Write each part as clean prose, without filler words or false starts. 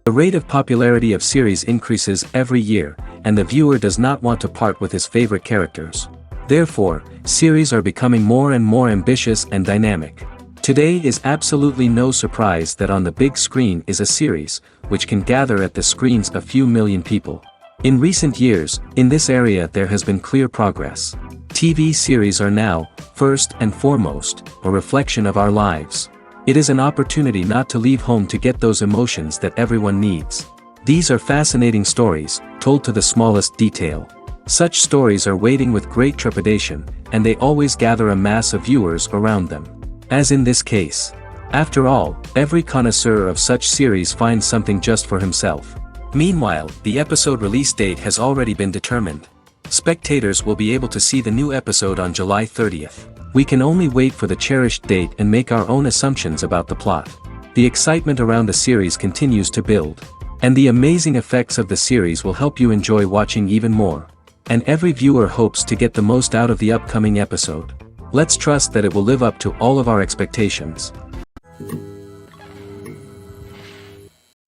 The rate of popularity of series increases every year, and the viewer does not want to part with his favorite characters. Therefore, series are becoming more and more ambitious and dynamic. Today is absolutely no surprise that on the big screen is a series, which can gather at the screens a few million people. In recent years, in this area there has been clear progress. TV series are now, first and foremost, a reflection of our lives. It is an opportunity not to leave home to get those emotions that everyone needs. These are fascinating stories, told to the smallest detail. Such stories are waiting with great trepidation, and they always gather a mass of viewers around them. As in this case. After all, every connoisseur of such series finds something just for himself. Meanwhile, the episode release date has already been determined. Spectators will be able to see the new episode on July 30th. We can only wait for the cherished date and make our own assumptions about the plot. The excitement around the series continues to build. And the amazing effects of the series will help you enjoy watching even more. And every viewer hopes to get the most out of the upcoming episode. Let's trust that it will live up to all of our expectations.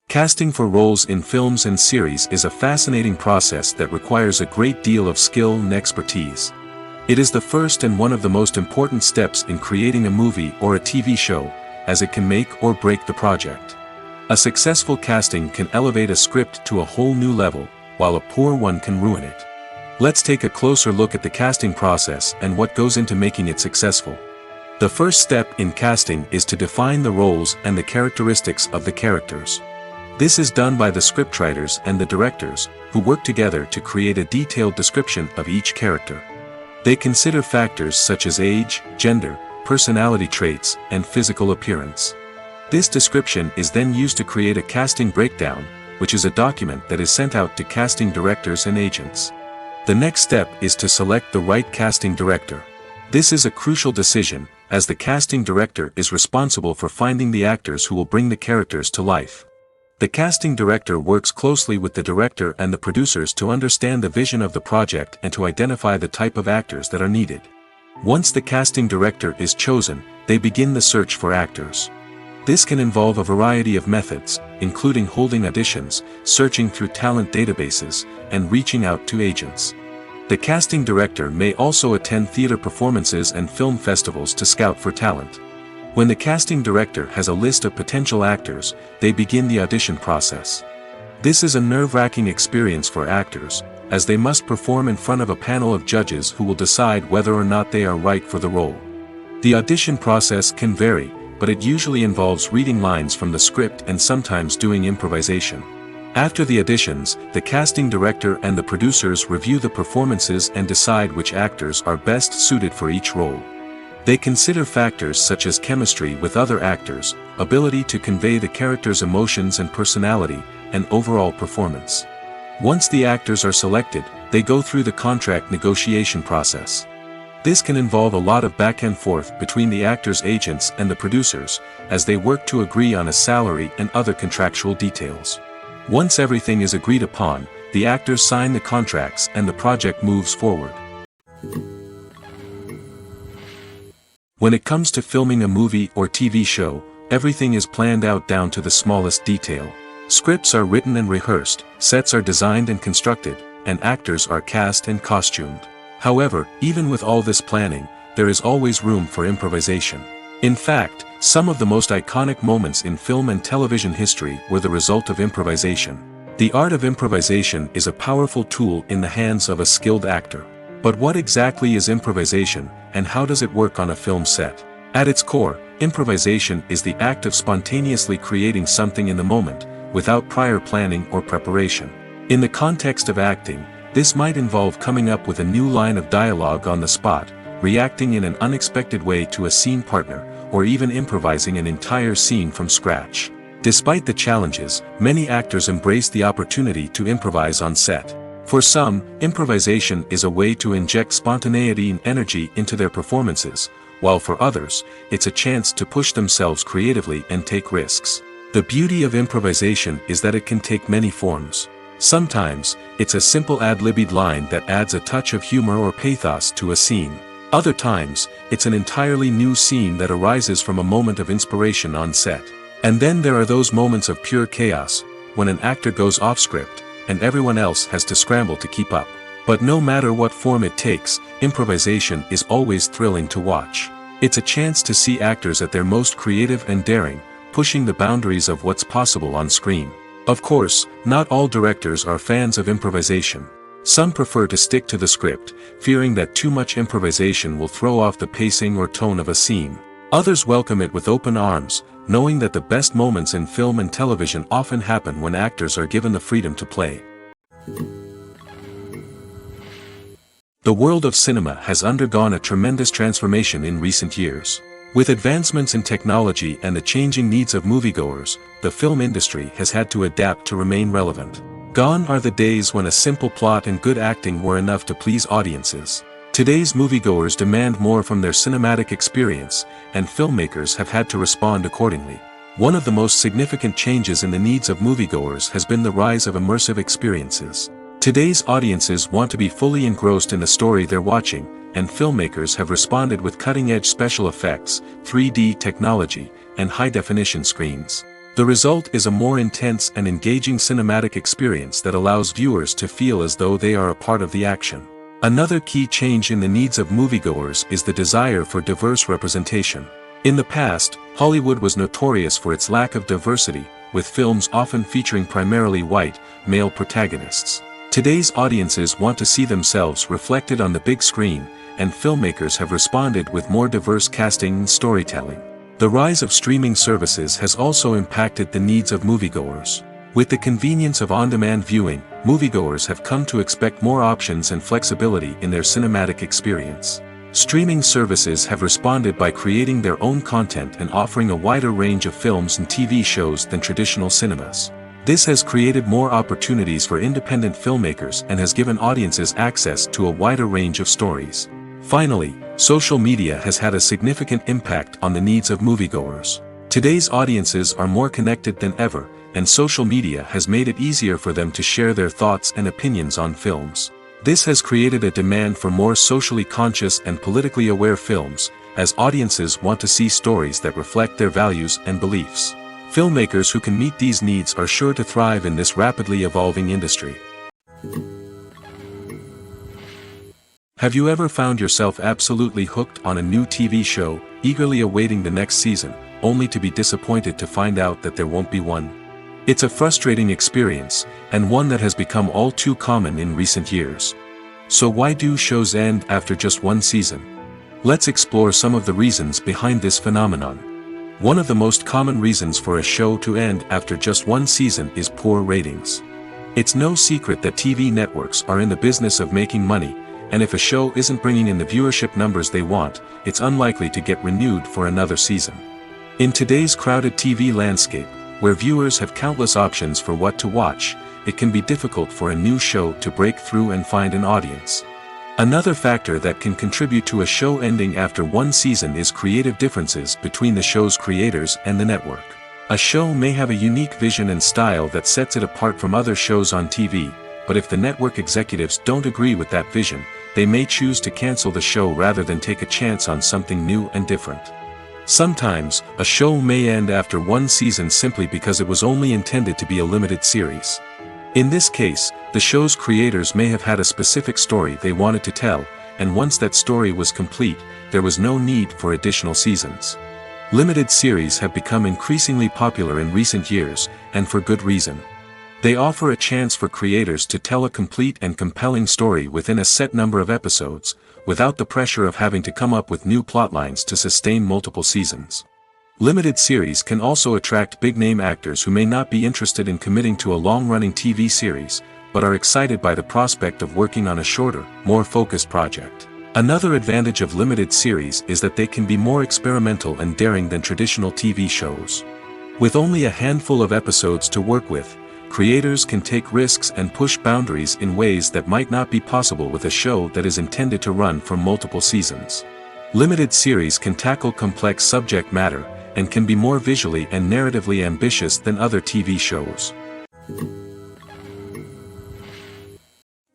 Casting for roles in films and series is a fascinating process that requires a great deal of skill and expertise. It is the first and one of the most important steps in creating a movie or a TV show, as it can make or break the project. A successful casting can elevate a script to a whole new level, while a poor one can ruin it. Let's take a closer look at the casting process and what goes into making it successful. The first step in casting is to define the roles and the characteristics of the characters. This is done by the scriptwriters and the directors, who work together to create a detailed description of each character. They consider factors such as age, gender, personality traits, and physical appearance. This description is then used to create a casting breakdown, which is a document that is sent out to casting directors and agents. The next step is to select the right casting director. This is a crucial decision, as the casting director is responsible for finding the actors who will bring the characters to life. The casting director works closely with the director and the producers to understand the vision of the project and to identify the type of actors that are needed. Once the casting director is chosen, they begin the search for actors. This can involve a variety of methods, including holding auditions, searching through talent databases, and reaching out to agents. The casting director may also attend theater performances and film festivals to scout for talent. When the casting director has a list of potential actors, they begin the audition process. This is a nerve-wracking experience for actors, as they must perform in front of a panel of judges who will decide whether or not they are right for the role. The audition process can vary, but it usually involves reading lines from the script and sometimes doing improvisation. After the auditions, the casting director and the producers review the performances and decide which actors are best suited for each role. They consider factors such as chemistry with other actors, ability to convey the character's emotions and personality, and overall performance. Once the actors are selected, they go through the contract negotiation process. This can involve a lot of back and forth between the actors' agents and the producers, as they work to agree on a salary and other contractual details. Once everything is agreed upon, the actors sign the contracts and the project moves forward. When it comes to filming a movie or TV show, everything is planned out down to the smallest detail. Scripts are written and rehearsed, sets are designed and constructed, and actors are cast and costumed. However, even with all this planning, there is always room for improvisation. In fact, some of the most iconic moments in film and television history were the result of improvisation. The art of improvisation is a powerful tool in the hands of a skilled actor. But what exactly is improvisation, and how does it work on a film set? At its core, improvisation is the act of spontaneously creating something in the moment, without prior planning or preparation. In the context of acting, this might involve coming up with a new line of dialogue on the spot, reacting in an unexpected way to a scene partner, or even improvising an entire scene from scratch. Despite the challenges, many actors embrace the opportunity to improvise on set. For some, improvisation is a way to inject spontaneity and energy into their performances, while for others, it's a chance to push themselves creatively and take risks. The beauty of improvisation is that it can take many forms. Sometimes, it's a simple ad-libbed line that adds a touch of humor or pathos to a scene. Other times, it's an entirely new scene that arises from a moment of inspiration on set. And then there are those moments of pure chaos, when an actor goes off script, and everyone else has to scramble to keep up. But no matter what form it takes, improvisation is always thrilling to watch. It's a chance to see actors at their most creative and daring, pushing the boundaries of what's possible on screen. Of course, not all directors are fans of improvisation. Some prefer to stick to the script, fearing that too much improvisation will throw off the pacing or tone of a scene. Others welcome it with open arms, knowing that the best moments in film and television often happen when actors are given the freedom to play. The world of cinema has undergone a tremendous transformation in recent years. With advancements in technology and the changing needs of moviegoers, the film industry has had to adapt to remain relevant. Gone are the days when a simple plot and good acting were enough to please audiences. Today's moviegoers demand more from their cinematic experience, and filmmakers have had to respond accordingly. One of the most significant changes in the needs of moviegoers has been the rise of immersive experiences. Today's audiences want to be fully engrossed in the story they're watching, and filmmakers have responded with cutting-edge special effects, 3D technology, and high-definition screens. The result is a more intense and engaging cinematic experience that allows viewers to feel as though they are a part of the action. Another key change in the needs of moviegoers is the desire for diverse representation. In the past, Hollywood was notorious for its lack of diversity, with films often featuring primarily white, male protagonists. Today's audiences want to see themselves reflected on the big screen, and filmmakers have responded with more diverse casting and storytelling. The rise of streaming services has also impacted the needs of moviegoers. With the convenience of on-demand viewing, moviegoers have come to expect more options and flexibility in their cinematic experience. Streaming services have responded by creating their own content and offering a wider range of films and TV shows than traditional cinemas. This has created more opportunities for independent filmmakers and has given audiences access to a wider range of stories. Finally, social media has had a significant impact on the needs of moviegoers. Today's audiences are more connected than ever, and social media has made it easier for them to share their thoughts and opinions on films. This has created a demand for more socially conscious and politically aware films, as audiences want to see stories that reflect their values and beliefs. Filmmakers who can meet these needs are sure to thrive in this rapidly evolving industry. Have you ever found yourself absolutely hooked on a new TV show, eagerly awaiting the next season, only to be disappointed to find out that there won't be one? It's a frustrating experience, and one that has become all too common in recent years. So why do shows end after just one season? Let's explore some of the reasons behind this phenomenon. One of the most common reasons for a show to end after just one season is poor ratings. It's no secret that TV networks are in the business of making money, and if a show isn't bringing in the viewership numbers they want, it's unlikely to get renewed for another season. In today's crowded TV landscape, where viewers have countless options for what to watch, it can be difficult for a new show to break through and find an audience. Another factor that can contribute to a show ending after one season is creative differences between the show's creators and the network. A show may have a unique vision and style that sets it apart from other shows on TV, but if the network executives don't agree with that vision, they may choose to cancel the show rather than take a chance on something new and different. Sometimes, a show may end after one season simply because it was only intended to be a limited series. In this case, the show's creators may have had a specific story they wanted to tell, and once that story was complete, there was no need for additional seasons. Limited series have become increasingly popular in recent years, and for good reason. They offer a chance for creators to tell a complete and compelling story within a set number of episodes, without the pressure of having to come up with new plotlines to sustain multiple seasons. Limited series can also attract big-name actors who may not be interested in committing to a long-running TV series, but are excited by the prospect of working on a shorter, more focused project. Another advantage of limited series is that they can be more experimental and daring than traditional TV shows. With only a handful of episodes to work with, creators can take risks and push boundaries in ways that might not be possible with a show that is intended to run for multiple seasons. Limited series can tackle complex subject matter, and can be more visually and narratively ambitious than other TV shows.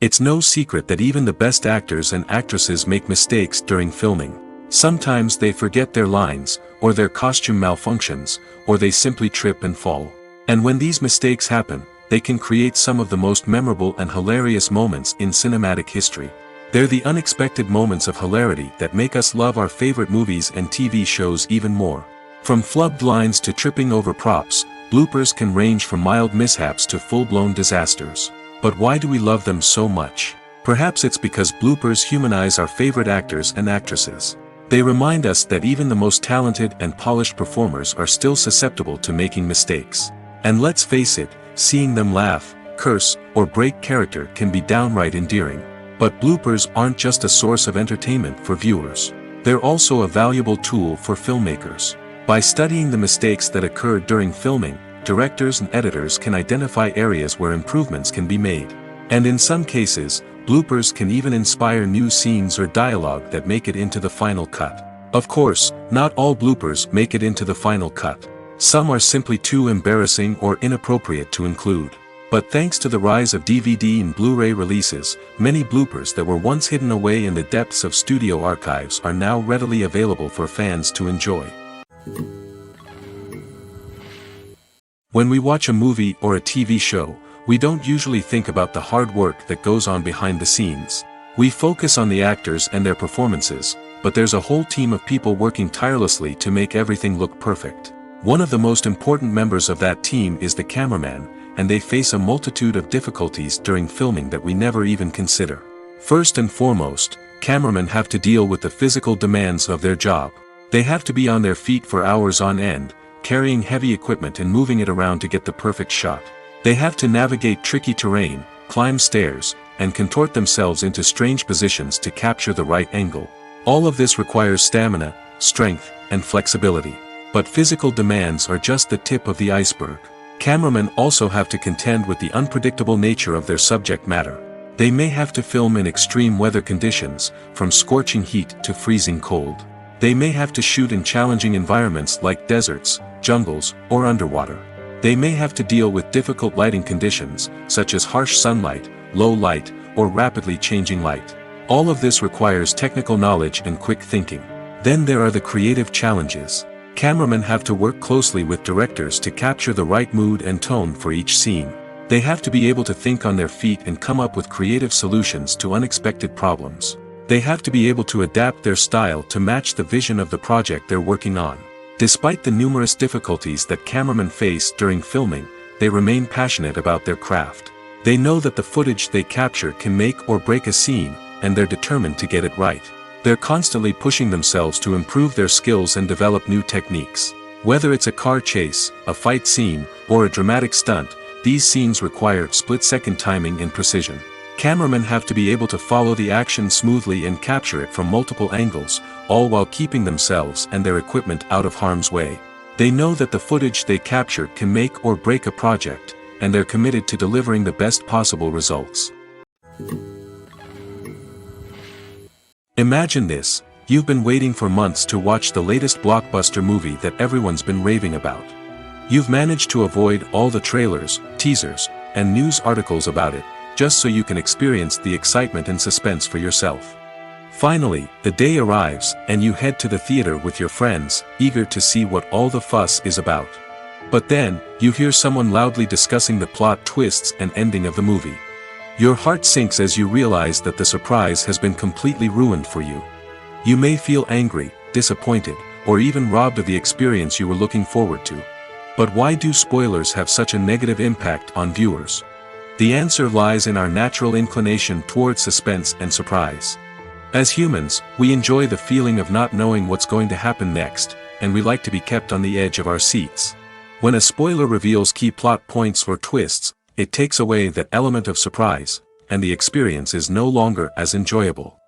It's no secret that even the best actors and actresses make mistakes during filming. Sometimes they forget their lines, or their costume malfunctions, or they simply trip and fall. And when these mistakes happen, they can create some of the most memorable and hilarious moments in cinematic history. They're the unexpected moments of hilarity that make us love our favorite movies and TV shows even more. From flubbed lines to tripping over props, bloopers can range from mild mishaps to full-blown disasters. But why do we love them so much? Perhaps it's because bloopers humanize our favorite actors and actresses. They remind us that even the most talented and polished performers are still susceptible to making mistakes. And let's face it, seeing them laugh, curse, or break character can be downright endearing. But bloopers aren't just a source of entertainment for viewers. They're also a valuable tool for filmmakers. By studying the mistakes that occurred during filming, directors and editors can identify areas where improvements can be made. And in some cases, bloopers can even inspire new scenes or dialogue that make it into the final cut. Of course, not all bloopers make it into the final cut. Some are simply too embarrassing or inappropriate to include. But thanks to the rise of DVD and Blu-ray releases, many bloopers that were once hidden away in the depths of studio archives are now readily available for fans to enjoy. When we watch a movie or a TV show, we don't usually think about the hard work that goes on behind the scenes. We focus on the actors and their performances, but there's a whole team of people working tirelessly to make everything look perfect. One of the most important members of that team is the cameraman, and they face a multitude of difficulties during filming that we never even consider. First and foremost, cameramen have to deal with the physical demands of their job. They have to be on their feet for hours on end, carrying heavy equipment and moving it around to get the perfect shot. They have to navigate tricky terrain, climb stairs, and contort themselves into strange positions to capture the right angle. All of this requires stamina, strength, and flexibility. But physical demands are just the tip of the iceberg. Cameramen also have to contend with the unpredictable nature of their subject matter. They may have to film in extreme weather conditions, from scorching heat to freezing cold. They may have to shoot in challenging environments like deserts, jungles, or underwater. They may have to deal with difficult lighting conditions, such as harsh sunlight, low light, or rapidly changing light. All of this requires technical knowledge and quick thinking. Then there are the creative challenges. Cameramen have to work closely with directors to capture the right mood and tone for each scene. They have to be able to think on their feet and come up with creative solutions to unexpected problems. They have to be able to adapt their style to match the vision of the project they're working on. Despite the numerous difficulties that cameramen face during filming, they remain passionate about their craft. They know that the footage they capture can make or break a scene, and they're determined to get it right. They're constantly pushing themselves to improve their skills and develop new techniques. Whether it's a car chase, a fight scene, or a dramatic stunt, these scenes require split-second timing and precision. Cameramen have to be able to follow the action smoothly and capture it from multiple angles, all while keeping themselves and their equipment out of harm's way. They know that the footage they capture can make or break a project, and they're committed to delivering the best possible results. Imagine this: you've been waiting for months to watch the latest blockbuster movie that everyone's been raving about. You've managed to avoid all the trailers, teasers, and news articles about it, just so you can experience the excitement and suspense for yourself. Finally, the day arrives, and you head to the theater with your friends, eager to see what all the fuss is about. But then, you hear someone loudly discussing the plot twists and ending of the movie. Your heart sinks as you realize that the surprise has been completely ruined for you. You may feel angry, disappointed, or even robbed of the experience you were looking forward to. But why do spoilers have such a negative impact on viewers? The answer lies in our natural inclination towards suspense and surprise. As humans, we enjoy the feeling of not knowing what's going to happen next, and we like to be kept on the edge of our seats. When a spoiler reveals key plot points or twists, it takes away that element of surprise, and the experience is no longer as enjoyable.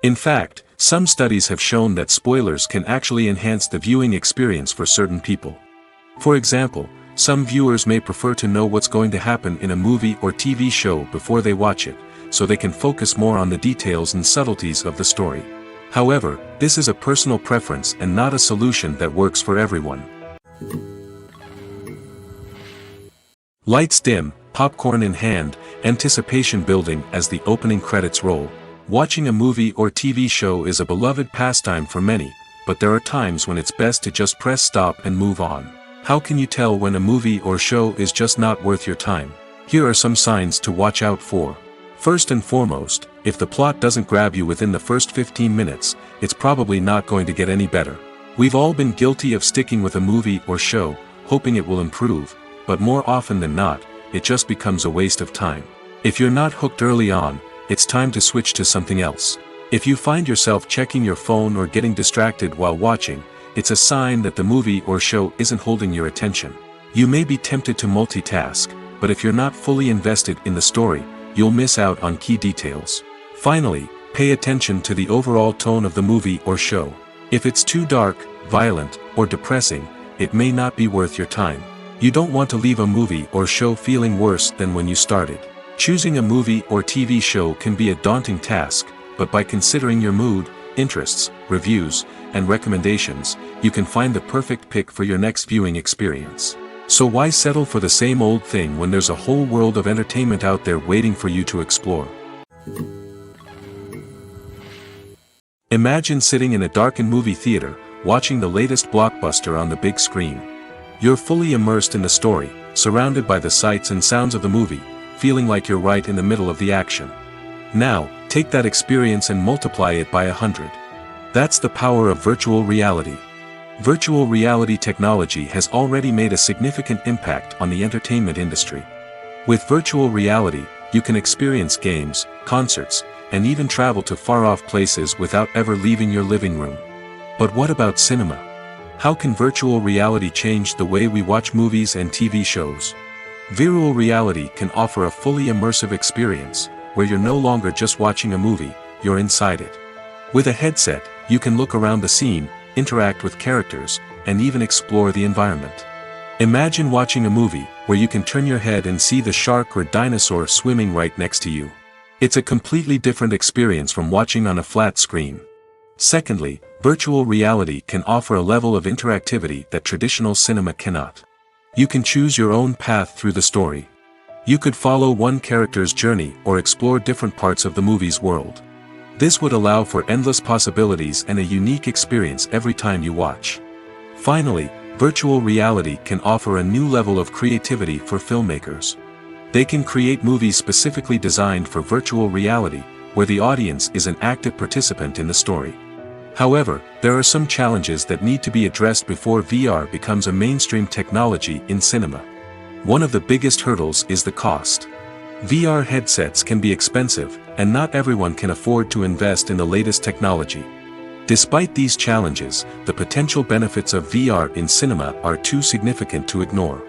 In fact, some studies have shown that spoilers can actually enhance the viewing experience for certain people. For example, some viewers may prefer to know what's going to happen in a movie or TV show before they watch it, so they can focus more on the details and subtleties of the story. However, this is a personal preference and not a solution that works for everyone. Lights dim, popcorn in hand, anticipation building as the opening credits roll. Watching a movie or TV show is a beloved pastime for many, but there are times when it's best to just press stop and move on. How can you tell when a movie or show is just not worth your time? Here are some signs to watch out for. First and foremost, if the plot doesn't grab you within the first 15 minutes, it's probably not going to get any better. We've all been guilty of sticking with a movie or show, hoping it will improve, but more often than not, it just becomes a waste of time. If you're not hooked early on, it's time to switch to something else. If you find yourself checking your phone or getting distracted while watching, it's a sign that the movie or show isn't holding your attention. You may be tempted to multitask, but if you're not fully invested in the story, you'll miss out on key details. Finally, pay attention to the overall tone of the movie or show. If it's too dark, violent, or depressing, it may not be worth your time. You don't want to leave a movie or show feeling worse than when you started. Choosing a movie or TV show can be a daunting task, but by considering your mood, interests, reviews, and recommendations, you can find the perfect pick for your next viewing experience. So why settle for the same old thing when there's a whole world of entertainment out there waiting for you to explore? Imagine sitting in a darkened movie theater, watching the latest blockbuster on the big screen. You're fully immersed in the story, surrounded by the sights and sounds of the movie, feeling like you're right in the middle of the action. Now, take that experience and multiply it by 100. That's the power of virtual reality. Virtual reality technology has already made a significant impact on the entertainment industry. With virtual reality, you can experience games, concerts, and even travel to far-off places without ever leaving your living room. But what about cinema? How can virtual reality change the way we watch movies and TV shows? Virtual reality can offer a fully immersive experience, where you're no longer just watching a movie, you're inside it. With a headset, you can look around the scene, interact with characters, and even explore the environment. Imagine watching a movie, where you can turn your head and see the shark or dinosaur swimming right next to you. It's a completely different experience from watching on a flat screen. Secondly, virtual reality can offer a level of interactivity that traditional cinema cannot. You can choose your own path through the story. You could follow one character's journey or explore different parts of the movie's world. This would allow for endless possibilities and a unique experience every time you watch. Finally, virtual reality can offer a new level of creativity for filmmakers. They can create movies specifically designed for virtual reality, where the audience is an active participant in the story. However, there are some challenges that need to be addressed before VR becomes a mainstream technology in cinema. One of the biggest hurdles is the cost. VR headsets can be expensive, and not everyone can afford to invest in the latest technology. Despite these challenges, the potential benefits of VR in cinema are too significant to ignore.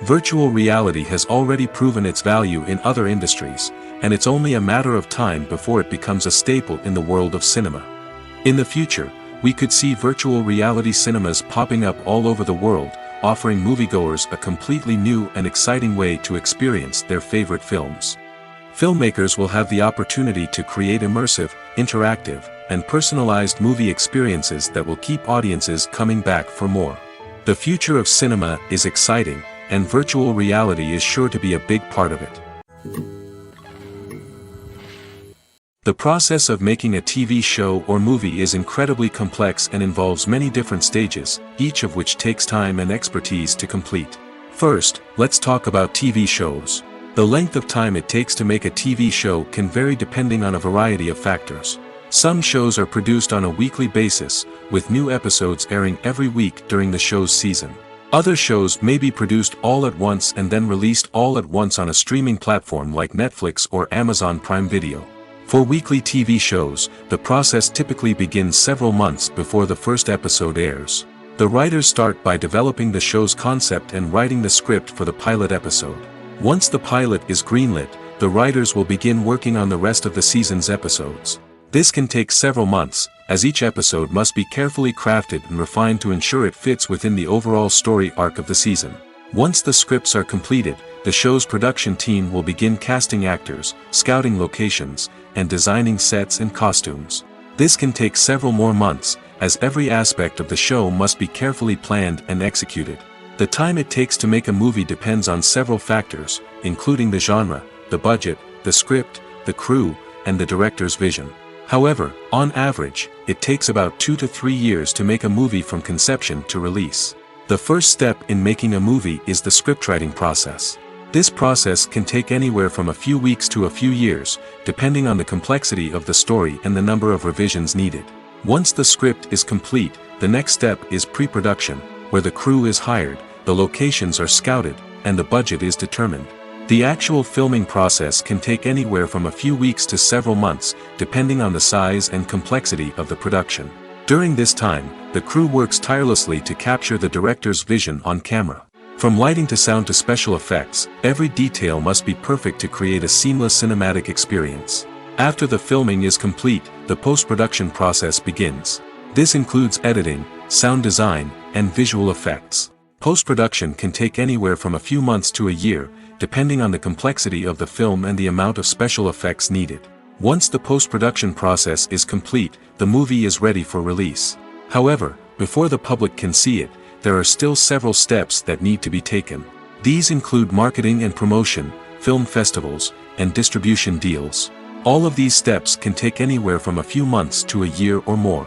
Virtual reality has already proven its value in other industries, and it's only a matter of time before it becomes a staple in the world of cinema. In the future, we could see virtual reality cinemas popping up all over the world, offering moviegoers a completely new and exciting way to experience their favorite films. Filmmakers will have the opportunity to create immersive, interactive, and personalized movie experiences that will keep audiences coming back for more. The future of cinema is exciting, and virtual reality is sure to be a big part of it. The process of making a TV show or movie is incredibly complex and involves many different stages, each of which takes time and expertise to complete. First, let's talk about TV shows. The length of time it takes to make a TV show can vary depending on a variety of factors. Some shows are produced on a weekly basis, with new episodes airing every week during the show's season. Other shows may be produced all at once and then released all at once on a streaming platform like Netflix or Amazon Prime Video. For weekly TV shows, the process typically begins several months before the first episode airs. The writers start by developing the show's concept and writing the script for the pilot episode. Once the pilot is greenlit, the writers will begin working on the rest of the season's episodes. This can take several months, as each episode must be carefully crafted and refined to ensure it fits within the overall story arc of the season. Once the scripts are completed, the show's production team will begin casting actors, scouting locations, and designing sets and costumes. This can take several more months, as every aspect of the show must be carefully planned and executed. The time it takes to make a movie depends on several factors, including the genre, the budget, the script, the crew, and the director's vision. However, on average, it takes about 2 to 3 years to make a movie from conception to release. The first step in making a movie is the scriptwriting process. This process can take anywhere from a few weeks to a few years, depending on the complexity of the story and the number of revisions needed. Once the script is complete, the next step is pre-production, where the crew is hired, the locations are scouted, and the budget is determined. The actual filming process can take anywhere from a few weeks to several months, depending on the size and complexity of the production. During this time, the crew works tirelessly to capture the director's vision on camera. From lighting to sound to special effects, every detail must be perfect to create a seamless cinematic experience. After the filming is complete, the post-production process begins. This includes editing, sound design, and visual effects. Post-production can take anywhere from a few months to a year, depending on the complexity of the film and the amount of special effects needed. Once the post-production process is complete, the movie is ready for release. However, before the public can see it, there are still several steps that need to be taken. These include marketing and promotion, film festivals, and distribution deals. All of these steps can take anywhere from a few months to a year or more.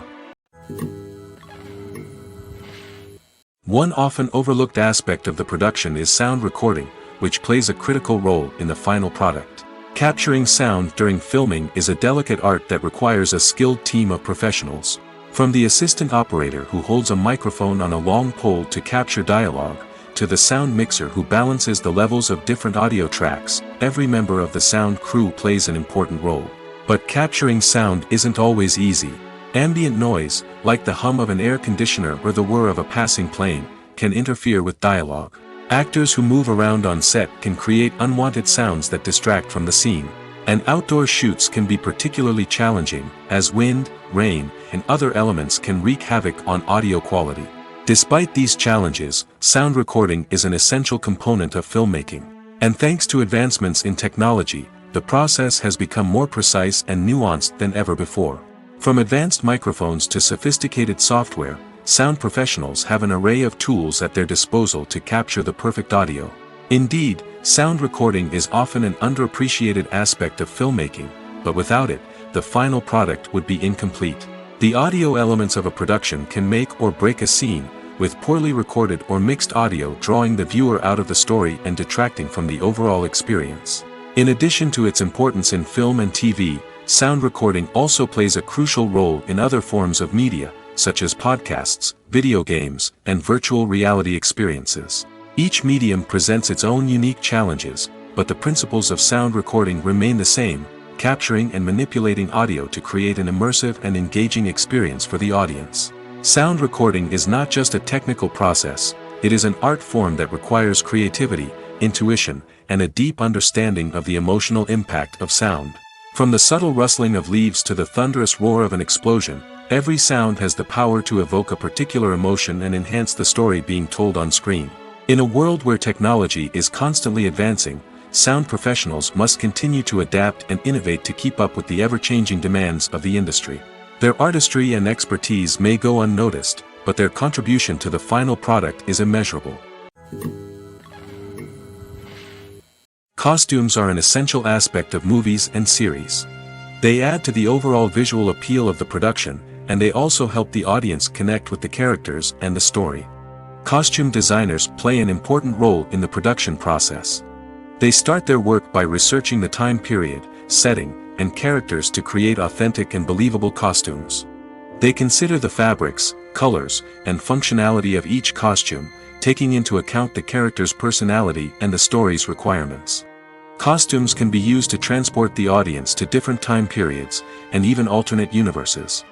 One often overlooked aspect of the production is sound recording, which plays a critical role in the final product. Capturing sound during filming is a delicate art that requires a skilled team of professionals. From the assistant operator who holds a microphone on a long pole to capture dialogue, to the sound mixer who balances the levels of different audio tracks, every member of the sound crew plays an important role. But capturing sound isn't always easy. Ambient noise, like the hum of an air conditioner or the whir of a passing plane, can interfere with dialogue. Actors who move around on set can create unwanted sounds that distract from the scene. And outdoor shoots can be particularly challenging, as wind, rain, and other elements can wreak havoc on audio quality. Despite these challenges, sound recording is an essential component of filmmaking. And thanks to advancements in technology, the process has become more precise and nuanced than ever before. From advanced microphones to sophisticated software, sound professionals have an array of tools at their disposal to capture the perfect audio. Indeed, sound recording is often an underappreciated aspect of filmmaking, but without it, the final product would be incomplete. The audio elements of a production can make or break a scene, with poorly recorded or mixed audio drawing the viewer out of the story and detracting from the overall experience. In addition to its importance in film and TV, sound recording also plays a crucial role in other forms of media, such as podcasts, video games, and virtual reality experiences. Each medium presents its own unique challenges, but the principles of sound recording remain the same, capturing and manipulating audio to create an immersive and engaging experience for the audience. Sound recording is not just a technical process, it is an art form that requires creativity, intuition, and a deep understanding of the emotional impact of sound. From the subtle rustling of leaves to the thunderous roar of an explosion, every sound has the power to evoke a particular emotion and enhance the story being told on screen. In a world where technology is constantly advancing, sound professionals must continue to adapt and innovate to keep up with the ever-changing demands of the industry. Their artistry and expertise may go unnoticed, but their contribution to the final product is immeasurable. Costumes are an essential aspect of movies and series. They add to the overall visual appeal of the production, and they also help the audience connect with the characters and the story. Costume designers play an important role in the production process. They start their work by researching the time period, setting, and characters to create authentic and believable costumes. They consider the fabrics, colors, and functionality of each costume, taking into account the character's personality and the story's requirements. Costumes can be used to transport the audience to different time periods, and even alternate universes.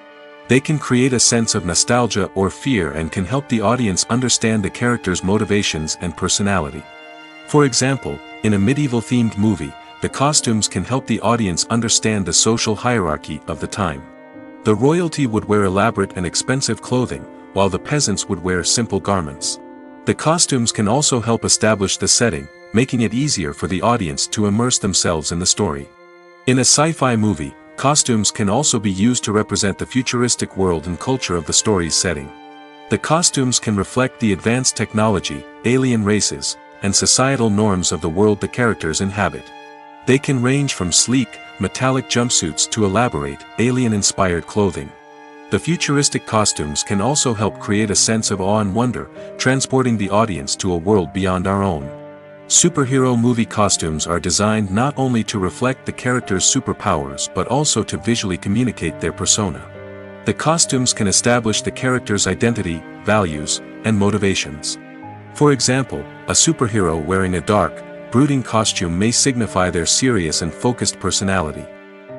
They can create a sense of nostalgia or fear and can help the audience understand the character's motivations and personality. For example, in a medieval-themed movie, the costumes can help the audience understand the social hierarchy of the time. The royalty would wear elaborate and expensive clothing, while the peasants would wear simple garments. The costumes can also help establish the setting, making it easier for the audience to immerse themselves in the story. In a sci-fi movie, costumes can also be used to represent the futuristic world and culture of the story's setting. The costumes can reflect the advanced technology, alien races, and societal norms of the world the characters inhabit. They can range from sleek, metallic jumpsuits to elaborate, alien-inspired clothing. The futuristic costumes can also help create a sense of awe and wonder, transporting the audience to a world beyond our own. Superhero movie costumes are designed not only to reflect the character's superpowers but also to visually communicate their persona. The costumes can establish the character's identity, values, and motivations. For example, a superhero wearing a dark, brooding costume may signify their serious and focused personality.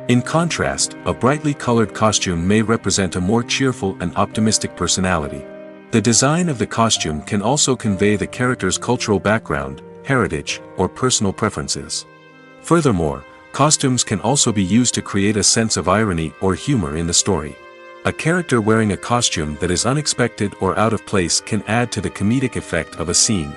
In contrast, a brightly colored costume may represent a more cheerful and optimistic personality. The design of the costume can also convey the character's cultural background, heritage, or personal preferences. Furthermore, costumes can also be used to create a sense of irony or humor in the story. A character wearing a costume that is unexpected or out of place can add to the comedic effect of a scene.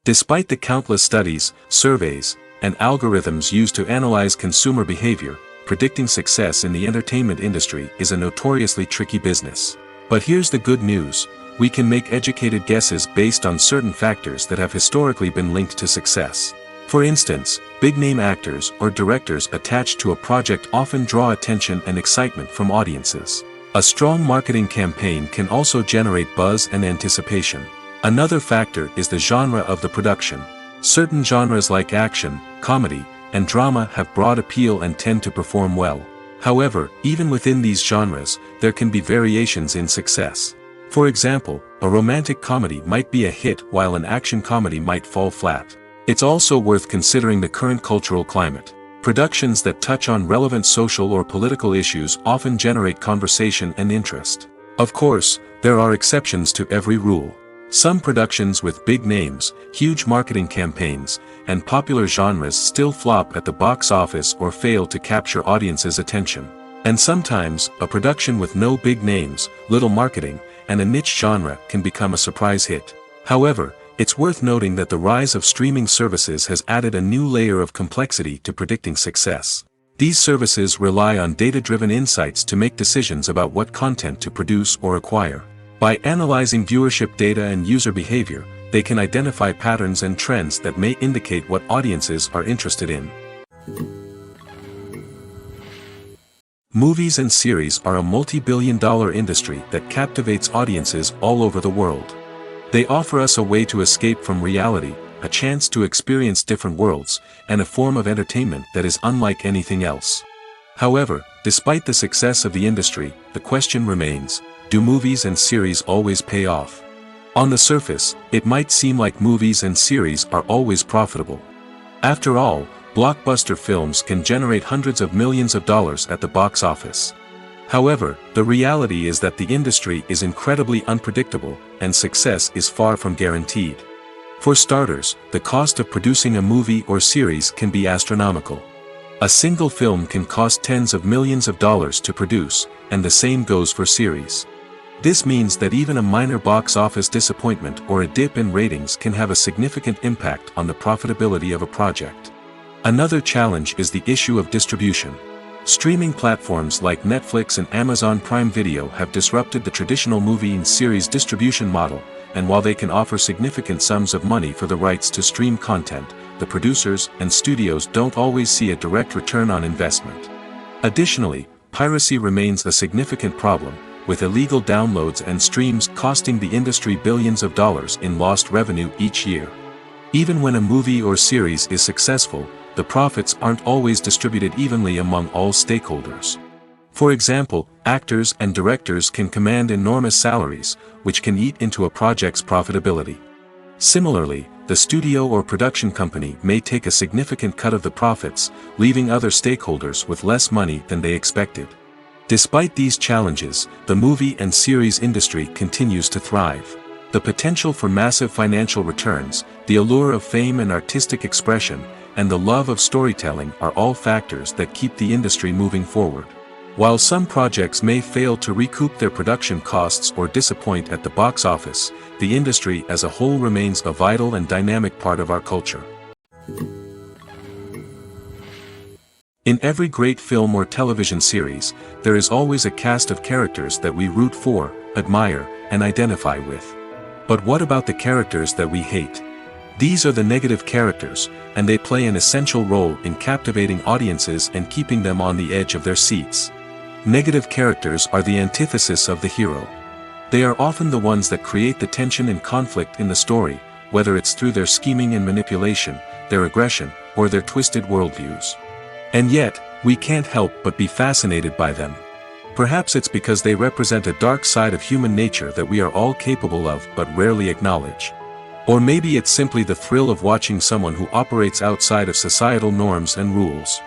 Despite the countless studies, surveys, and algorithms used to analyze consumer behavior, predicting success in the entertainment industry is a notoriously tricky business. But here's the good news: we can make educated guesses based on certain factors that have historically been linked to success. For instance, big-name actors or directors attached to a project often draw attention and excitement from audiences. A strong marketing campaign can also generate buzz and anticipation. Another factor is the genre of the production. Certain genres like action, comedy, and drama have broad appeal and tend to perform well. However, even within these genres, there can be variations in success. For example, a romantic comedy might be a hit while an action comedy might fall flat. It's also worth considering the current cultural climate. Productions that touch on relevant social or political issues often generate conversation and interest. Of course, there are exceptions to every rule. Some productions with big names, huge marketing campaigns, and popular genres still flop at the box office or fail to capture audiences' attention. And sometimes, a production with no big names, little marketing, and a niche genre can become a surprise hit. However, it's worth noting that the rise of streaming services has added a new layer of complexity to predicting success. These services rely on data-driven insights to make decisions about what content to produce or acquire. By analyzing viewership data and user behavior, they can identify patterns and trends that may indicate what audiences are interested in. Movies and series are a multi-billion-dollar industry that captivates audiences all over the world. They offer us a way to escape from reality, a chance to experience different worlds, and a form of entertainment that is unlike anything else. However, despite the success of the industry, the question remains: do movies and series always pay off? On the surface, it might seem like movies and series are always profitable. After all, blockbuster films can generate hundreds of millions of dollars at the box office. However, the reality is that the industry is incredibly unpredictable, and success is far from guaranteed. For starters, the cost of producing a movie or series can be astronomical. A single film can cost tens of millions of dollars to produce, and the same goes for series. This means that even a minor box office disappointment or a dip in ratings can have a significant impact on the profitability of a project. Another challenge is the issue of distribution. Streaming platforms like Netflix and Amazon Prime Video have disrupted the traditional movie and series distribution model, and while they can offer significant sums of money for the rights to stream content, the producers and studios don't always see a direct return on investment. Additionally, piracy remains a significant problem, with illegal downloads and streams costing the industry billions of dollars in lost revenue each year. Even when a movie or series is successful, the profits aren't always distributed evenly among all stakeholders. For example, actors and directors can command enormous salaries, which can eat into a project's profitability. Similarly, the studio or production company may take a significant cut of the profits, leaving other stakeholders with less money than they expected. Despite these challenges, the movie and series industry continues to thrive. The potential for massive financial returns, the allure of fame and artistic expression, and the love of storytelling are all factors that keep the industry moving forward. While some projects may fail to recoup their production costs or disappoint at the box office, the industry as a whole remains a vital and dynamic part of our culture. In every great film or television series, there is always a cast of characters that we root for, admire, and identify with. But what about the characters that we hate? These are the negative characters, and they play an essential role in captivating audiences and keeping them on the edge of their seats. Negative characters are the antithesis of the hero. They are often the ones that create the tension and conflict in the story, whether it's through their scheming and manipulation, their aggression, or their twisted worldviews. And yet, we can't help but be fascinated by them. Perhaps it's because they represent a dark side of human nature that we are all capable of but rarely acknowledge. Or maybe it's simply the thrill of watching someone who operates outside of societal norms and rules.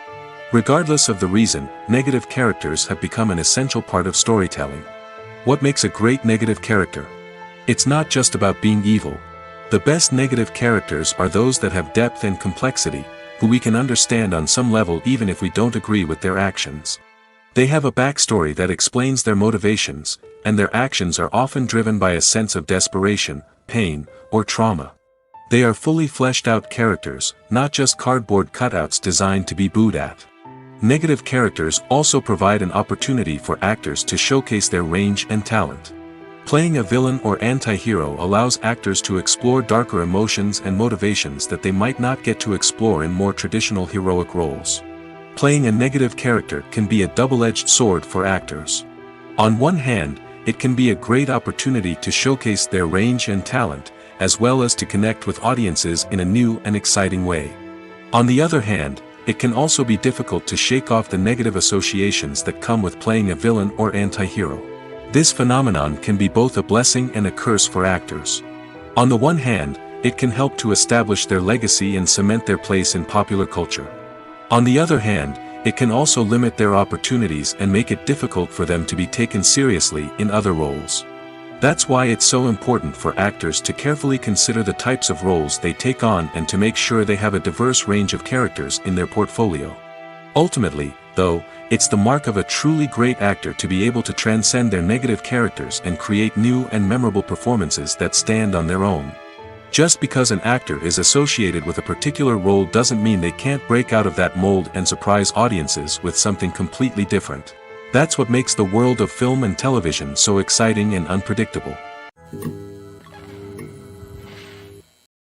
Regardless of the reason, negative characters have become an essential part of storytelling. What makes a great negative character? It's not just about being evil. The best negative characters are those that have depth and complexity, who we can understand on some level even if we don't agree with their actions. They have a backstory that explains their motivations, and their actions are often driven by a sense of desperation, pain, or trauma. They are fully fleshed out characters, not just cardboard cutouts designed to be booed at. Negative characters also provide an opportunity for actors to showcase their range and talent. Playing a villain or anti-hero allows actors to explore darker emotions and motivations that they might not get to explore in more traditional heroic roles. Playing a negative character can be a double-edged sword for actors. On one hand, it can be a great opportunity to showcase their range and talent, as well as to connect with audiences in a new and exciting way. On the other hand, it can also be difficult to shake off the negative associations that come with playing a villain or anti-hero. This phenomenon can be both a blessing and a curse for actors. On the one hand, it can help to establish their legacy and cement their place in popular culture. On the other hand, it can also limit their opportunities and make it difficult for them to be taken seriously in other roles. That's why it's so important for actors to carefully consider the types of roles they take on and to make sure they have a diverse range of characters in their portfolio. Ultimately, though, it's the mark of a truly great actor to be able to transcend their negative characters and create new and memorable performances that stand on their own. Just because an actor is associated with a particular role doesn't mean they can't break out of that mold and surprise audiences with something completely different. That's what makes the world of film and television so exciting and unpredictable.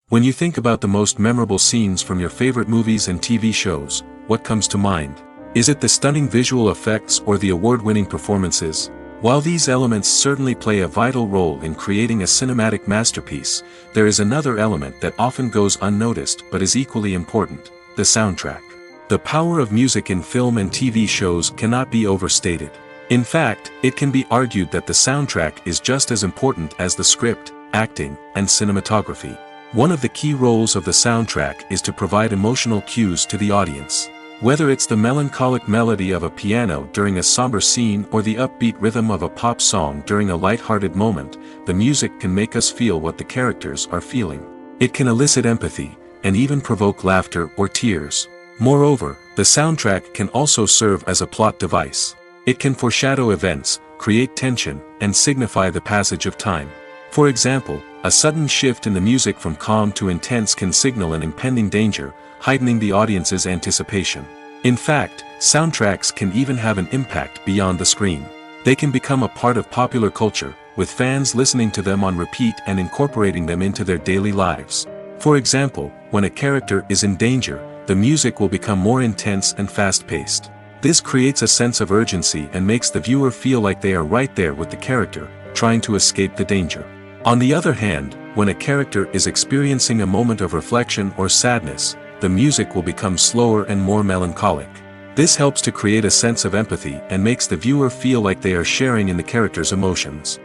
When you think about the most memorable scenes from your favorite movies and TV shows, what comes to mind? Is it the stunning visual effects or the award-winning performances? While these elements certainly play a vital role in creating a cinematic masterpiece, there is another element that often goes unnoticed but is equally important: the soundtrack. The power of music in film and TV shows cannot be overstated. In fact, it can be argued that the soundtrack is just as important as the script, acting, and cinematography. One of the key roles of the soundtrack is to provide emotional cues to the audience. Whether it's the melancholic melody of a piano during a somber scene or the upbeat rhythm of a pop song during a light-hearted moment, the music can make us feel what the characters are feeling. It can elicit empathy, and even provoke laughter or tears. Moreover, the soundtrack can also serve as a plot device. It can foreshadow events, create tension, and signify the passage of time. For example, a sudden shift in the music from calm to intense can signal an impending danger, heightening the audience's anticipation. In fact, soundtracks can even have an impact beyond the screen. They can become a part of popular culture, with fans listening to them on repeat and incorporating them into their daily lives. For example, when a character is in danger, the music will become more intense and fast-paced. This creates a sense of urgency and makes the viewer feel like they are right there with the character, trying to escape the danger. On the other hand, when a character is experiencing a moment of reflection or sadness, the music will become slower and more melancholic. This helps to create a sense of empathy and makes the viewer feel like they are sharing in the character's emotions.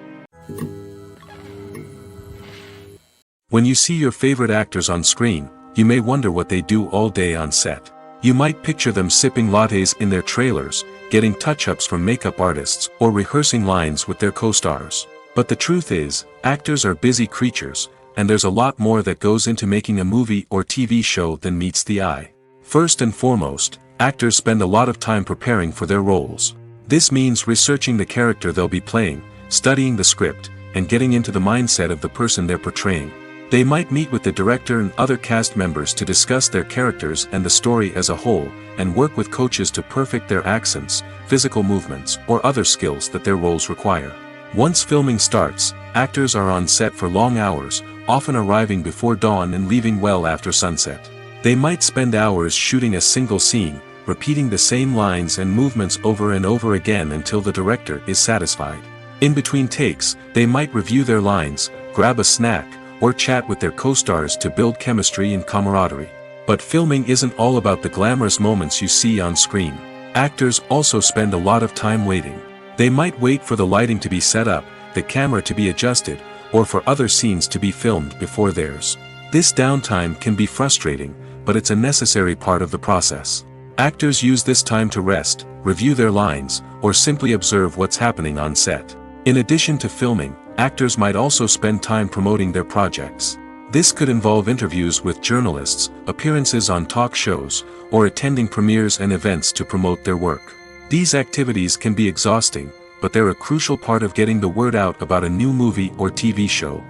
When you see your favorite actors on screen, you may wonder what they do all day on set. You might picture them sipping lattes in their trailers, getting touch-ups from makeup artists, or rehearsing lines with their co-stars. But the truth is, actors are busy creatures, and there's a lot more that goes into making a movie or TV show than meets the eye. First and foremost, actors spend a lot of time preparing for their roles. This means researching the character they'll be playing, studying the script, and getting into the mindset of the person they're portraying. They might meet with the director and other cast members to discuss their characters and the story as a whole, and work with coaches to perfect their accents, physical movements, or other skills that their roles require. Once filming starts, actors are on set for long hours, often arriving before dawn and leaving well after sunset. They might spend hours shooting a single scene, repeating the same lines and movements over and over again until the director is satisfied. In between takes, they might review their lines, grab a snack, or chat with their co-stars to build chemistry and camaraderie. But filming isn't all about the glamorous moments you see on screen. Actors also spend a lot of time waiting. They might wait for the lighting to be set up, the camera to be adjusted, or for other scenes to be filmed before theirs. This downtime can be frustrating, but it's a necessary part of the process. Actors use this time to rest, review their lines, or simply observe what's happening on set. In addition to filming, actors might also spend time promoting their projects. This could involve interviews with journalists, appearances on talk shows, or attending premieres and events to promote their work. These activities can be exhausting, but they're a crucial part of getting the word out about a new movie or TV show.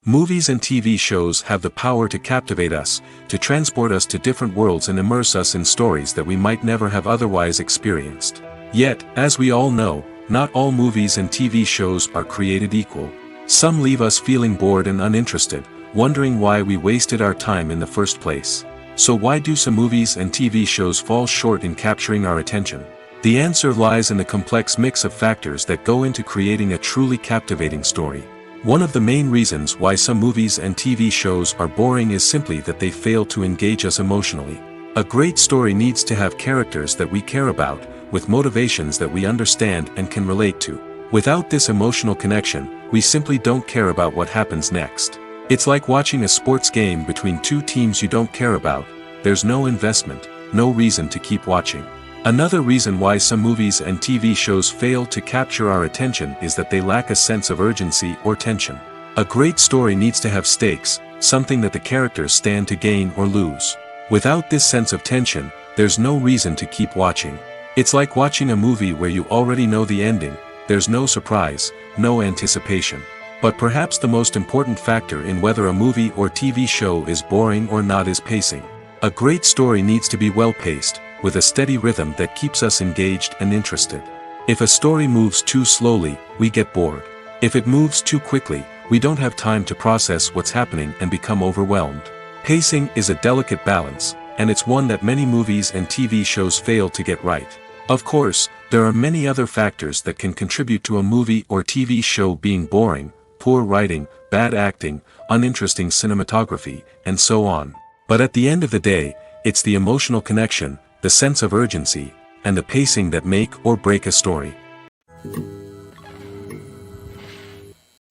Movies and TV shows have the power to captivate us, to transport us to different worlds and immerse us in stories that we might never have otherwise experienced. Yet, as we all know, not all movies and TV shows are created equal. Some leave us feeling bored and uninterested, wondering why we wasted our time in the first place. So why do some movies and TV shows fall short in capturing our attention? The answer lies in the complex mix of factors that go into creating a truly captivating story. One of the main reasons why some movies and TV shows are boring is simply that they fail to engage us emotionally. A great story needs to have characters that we care about, with motivations that we understand and can relate to. Without this emotional connection, we simply don't care about what happens next. It's like watching a sports game between two teams you don't care about. There's no investment, no reason to keep watching. Another reason why some movies and TV shows fail to capture our attention is that they lack a sense of urgency or tension. A great story needs to have stakes, something that the characters stand to gain or lose. Without this sense of tension, there's no reason to keep watching. It's like watching a movie where you already know the ending. There's no surprise, no anticipation. But perhaps the most important factor in whether a movie or TV show is boring or not is pacing. A great story needs to be well-paced, with a steady rhythm that keeps us engaged and interested. If a story moves too slowly, we get bored. If it moves too quickly, we don't have time to process what's happening and become overwhelmed. Pacing is a delicate balance, and it's one that many movies and TV shows fail to get right. Of course, there are many other factors that can contribute to a movie or TV show being boring: poor writing, bad acting, uninteresting cinematography, and so on. But at the end of the day, it's the emotional connection, the sense of urgency, and the pacing that make or break a story.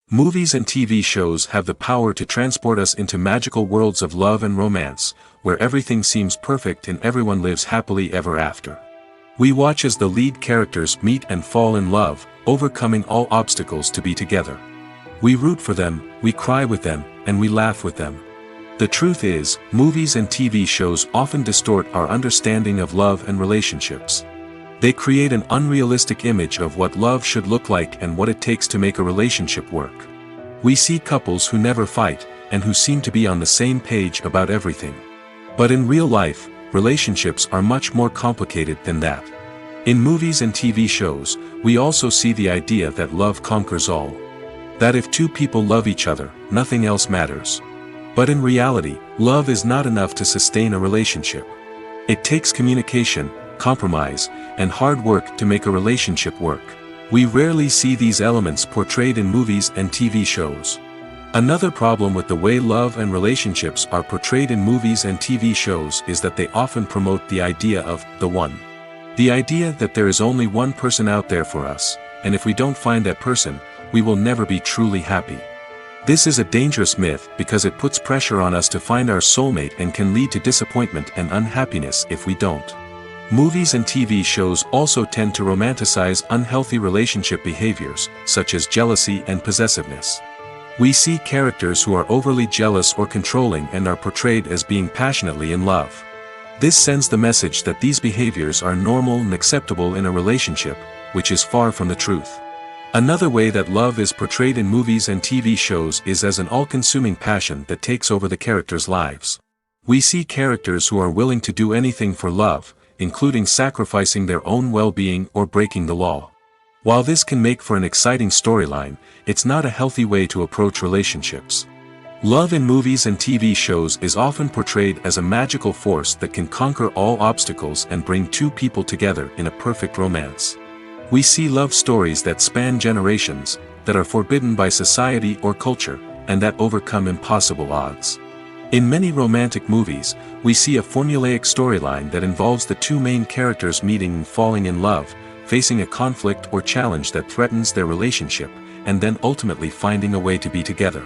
Movies and TV shows have the power to transport us into magical worlds of love and romance, where everything seems perfect and everyone lives happily ever after. We watch as the lead characters meet and fall in love, overcoming all obstacles to be together. We root for them, we cry with them, and we laugh with them. The truth is, movies and TV shows often distort our understanding of love and relationships. They create an unrealistic image of what love should look like and what it takes to make a relationship work. We see couples who never fight, and who seem to be on the same page about everything. But in real life, relationships are much more complicated than that. In movies and TV shows, we also see the idea that love conquers all. That if two people love each other, nothing else matters. But in reality, love is not enough to sustain a relationship. It takes communication, compromise, and hard work to make a relationship work. We rarely see these elements portrayed in movies and TV shows. Another problem with the way love and relationships are portrayed in movies and TV shows is that they often promote the idea of the one. The idea that there is only one person out there for us, and if we don't find that person, we will never be truly happy. This is a dangerous myth because it puts pressure on us to find our soulmate and can lead to disappointment and unhappiness if we don't. Movies and TV shows also tend to romanticize unhealthy relationship behaviors, such as jealousy and possessiveness. We see characters who are overly jealous or controlling and are portrayed as being passionately in love. This sends the message that these behaviors are normal and acceptable in a relationship, which is far from the truth. Another way that love is portrayed in movies and TV shows is as an all-consuming passion that takes over the characters' lives. We see characters who are willing to do anything for love, including sacrificing their own well-being or breaking the law. While this can make for an exciting storyline, it's not a healthy way to approach relationships. Love in movies and TV shows is often portrayed as a magical force that can conquer all obstacles and bring two people together in a perfect romance. We see love stories that span generations, that are forbidden by society or culture, and that overcome impossible odds. In many romantic movies, we see a formulaic storyline that involves the two main characters meeting and falling in love, facing a conflict or challenge that threatens their relationship, and then ultimately finding a way to be together.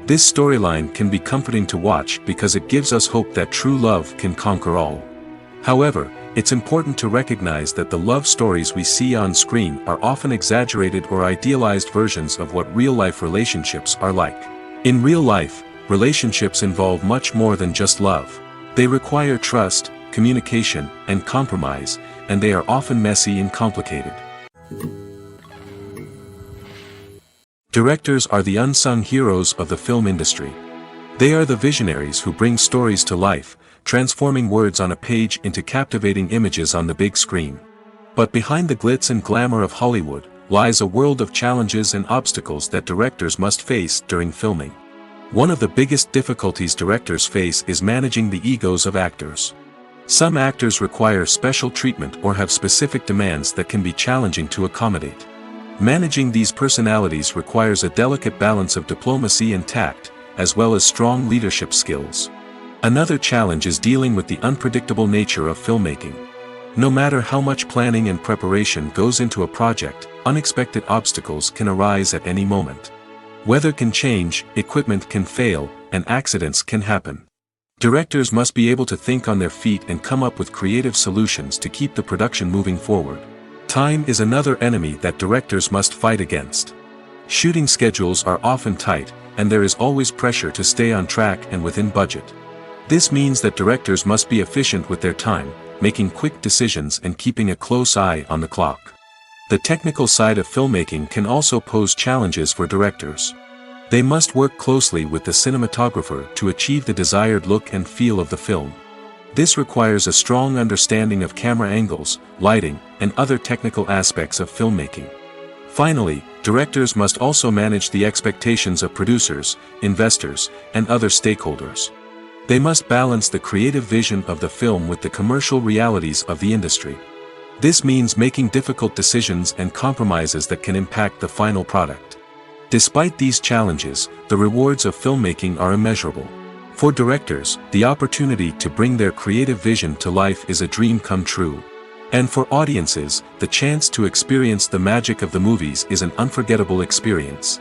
This storyline can be comforting to watch because it gives us hope that true love can conquer all. However, it's important to recognize that the love stories we see on screen are often exaggerated or idealized versions of what real-life relationships are like. In real life, relationships involve much more than just love. They require trust, communication, and compromise, and they are often messy and complicated. Directors are the unsung heroes of the film industry. They are the visionaries who bring stories to life, transforming words on a page into captivating images on the big screen. But behind the glitz and glamour of Hollywood, lies a world of challenges and obstacles that directors must face during filming. One of the biggest difficulties directors face is managing the egos of actors. Some actors require special treatment or have specific demands that can be challenging to accommodate. Managing these personalities requires a delicate balance of diplomacy and tact, as well as strong leadership skills. Another challenge is dealing with the unpredictable nature of filmmaking. No matter how much planning and preparation goes into a project, unexpected obstacles can arise at any moment. Weather can change, equipment can fail, and accidents can happen. Directors must be able to think on their feet and come up with creative solutions to keep the production moving forward. Time is another enemy that directors must fight against. Shooting schedules are often tight, and there is always pressure to stay on track and within budget. This means that directors must be efficient with their time, making quick decisions and keeping a close eye on the clock. The technical side of filmmaking can also pose challenges for directors. They must work closely with the cinematographer to achieve the desired look and feel of the film. This requires a strong understanding of camera angles, lighting, and other technical aspects of filmmaking. Finally, directors must also manage the expectations of producers, investors, and other stakeholders. They must balance the creative vision of the film with the commercial realities of the industry. This means making difficult decisions and compromises that can impact the final product. Despite these challenges, the rewards of filmmaking are immeasurable. For directors, the opportunity to bring their creative vision to life is a dream come true. And for audiences, the chance to experience the magic of the movies is an unforgettable experience.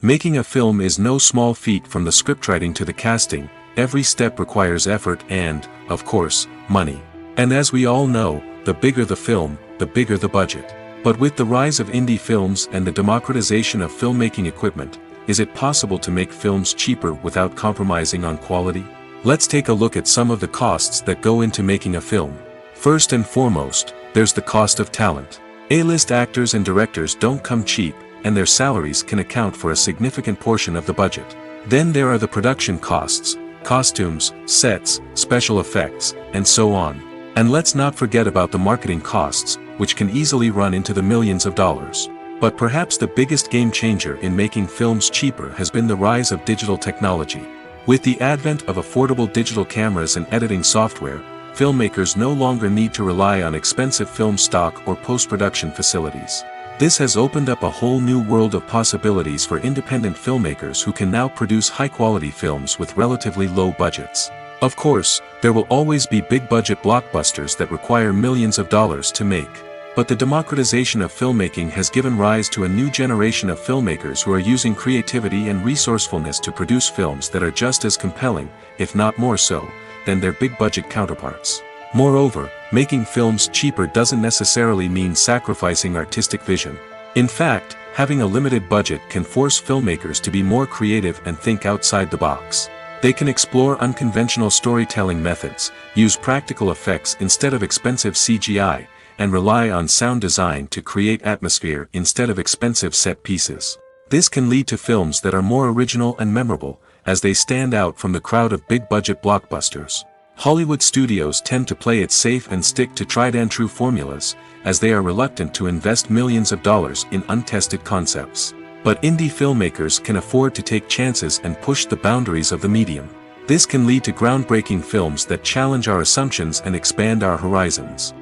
Making a film is no small feat. From the scriptwriting to the casting, every step requires effort and, of course, money. And as we all know, the bigger the film, the bigger the budget. But with the rise of indie films and the democratization of filmmaking equipment, is it possible to make films cheaper without compromising on quality? Let's take a look at some of the costs that go into making a film. First and foremost, there's the cost of talent. A-list actors and directors don't come cheap, and their salaries can account for a significant portion of the budget. Then there are the production costs, costumes, sets, special effects, and so on. And let's not forget about the marketing costs, which can easily run into the millions of dollars. But perhaps the biggest game changer in making films cheaper has been the rise of digital technology. With the advent of affordable digital cameras and editing software, filmmakers no longer need to rely on expensive film stock or post-production facilities. This has opened up a whole new world of possibilities for independent filmmakers who can now produce high-quality films with relatively low budgets. Of course, there will always be big-budget blockbusters that require millions of dollars to make. But the democratization of filmmaking has given rise to a new generation of filmmakers who are using creativity and resourcefulness to produce films that are just as compelling, if not more so, than their big-budget counterparts. Moreover, making films cheaper doesn't necessarily mean sacrificing artistic vision. In fact, having a limited budget can force filmmakers to be more creative and think outside the box. They can explore unconventional storytelling methods, use practical effects instead of expensive CGI, and rely on sound design to create atmosphere instead of expensive set pieces. This can lead to films that are more original and memorable, as they stand out from the crowd of big-budget blockbusters. Hollywood studios tend to play it safe and stick to tried-and-true formulas, as they are reluctant to invest millions of dollars in untested concepts. But indie filmmakers can afford to take chances and push the boundaries of the medium. This can lead to groundbreaking films that challenge our assumptions and expand our horizons.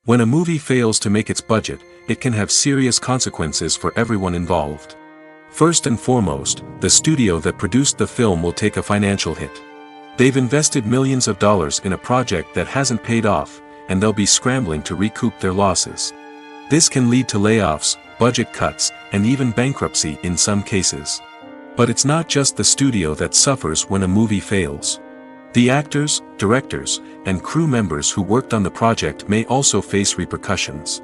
When a movie fails to make its budget, it can have serious consequences for everyone involved. First and foremost, the studio that produced the film will take a financial hit. They've invested millions of dollars in a project that hasn't paid off, and they'll be scrambling to recoup their losses. This can lead to layoffs, budget cuts, and even bankruptcy in some cases. But it's not just the studio that suffers when a movie fails. The actors, directors, and crew members who worked on the project may also face repercussions.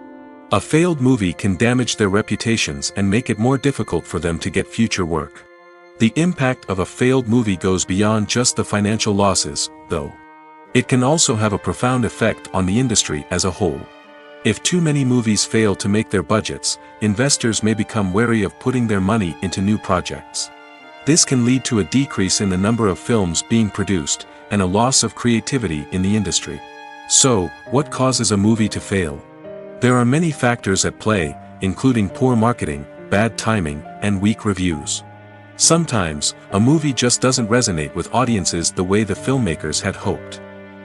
A failed movie can damage their reputations and make it more difficult for them to get future work. The impact of a failed movie goes beyond just the financial losses, though. It can also have a profound effect on the industry as a whole. If too many movies fail to make their budgets, investors may become wary of putting their money into new projects. This can lead to a decrease in the number of films being produced, and a loss of creativity in the industry. So, what causes a movie to fail? There are many factors at play, including poor marketing, bad timing, and weak reviews. Sometimes, a movie just doesn't resonate with audiences the way the filmmakers had hoped.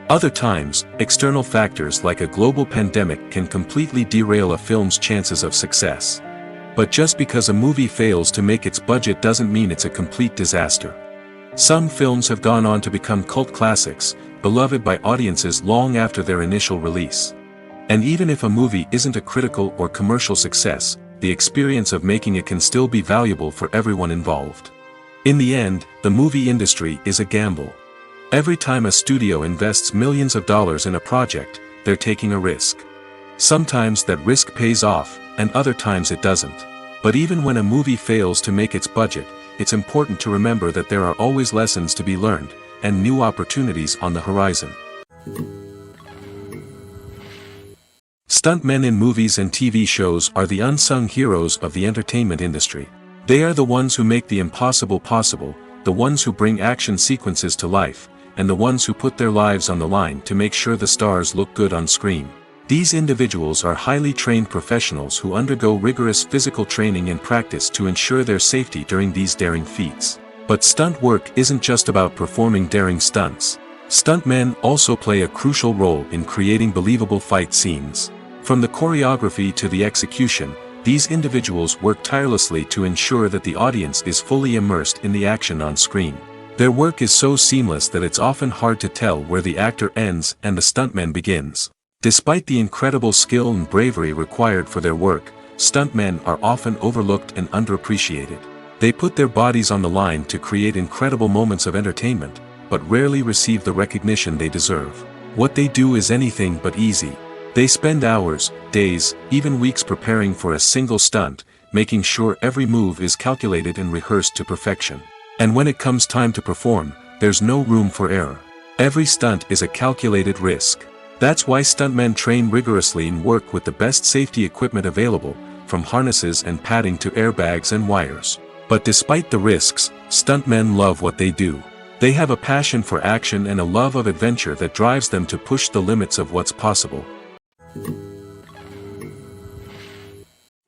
Other times, external factors like a global pandemic can completely derail a film's chances of success. But just because a movie fails to make its budget doesn't mean it's a complete disaster. Some films have gone on to become cult classics, beloved by audiences long after their initial release. And even if a movie isn't a critical or commercial success, the experience of making it can still be valuable for everyone involved. In the end, the movie industry is a gamble. Every time a studio invests millions of dollars in a project, they're taking a risk. Sometimes that risk pays off, and other times it doesn't. But even when a movie fails to make its budget, it's important to remember that there are always lessons to be learned, and new opportunities on the horizon. Stuntmen in movies and TV shows are the unsung heroes of the entertainment industry. They are the ones who make the impossible possible, the ones who bring action sequences to life, and the ones who put their lives on the line to make sure the stars look good on screen. These individuals are highly trained professionals who undergo rigorous physical training and practice to ensure their safety during these daring feats. But stunt work isn't just about performing daring stunts. Stuntmen also play a crucial role in creating believable fight scenes. From the choreography to the execution, these individuals work tirelessly to ensure that the audience is fully immersed in the action on screen. Their work is so seamless that it's often hard to tell where the actor ends and the stuntman begins. Despite the incredible skill and bravery required for their work, stuntmen are often overlooked and underappreciated. They put their bodies on the line to create incredible moments of entertainment, but rarely receive the recognition they deserve. What they do is anything but easy. They spend hours, days, even weeks preparing for a single stunt, making sure every move is calculated and rehearsed to perfection. And when it comes time to perform, there's no room for error. Every stunt is a calculated risk. That's why stuntmen train rigorously and work with the best safety equipment available, from harnesses and padding to airbags and wires. But despite the risks, stuntmen love what they do. They have a passion for action and a love of adventure that drives them to push the limits of what's possible.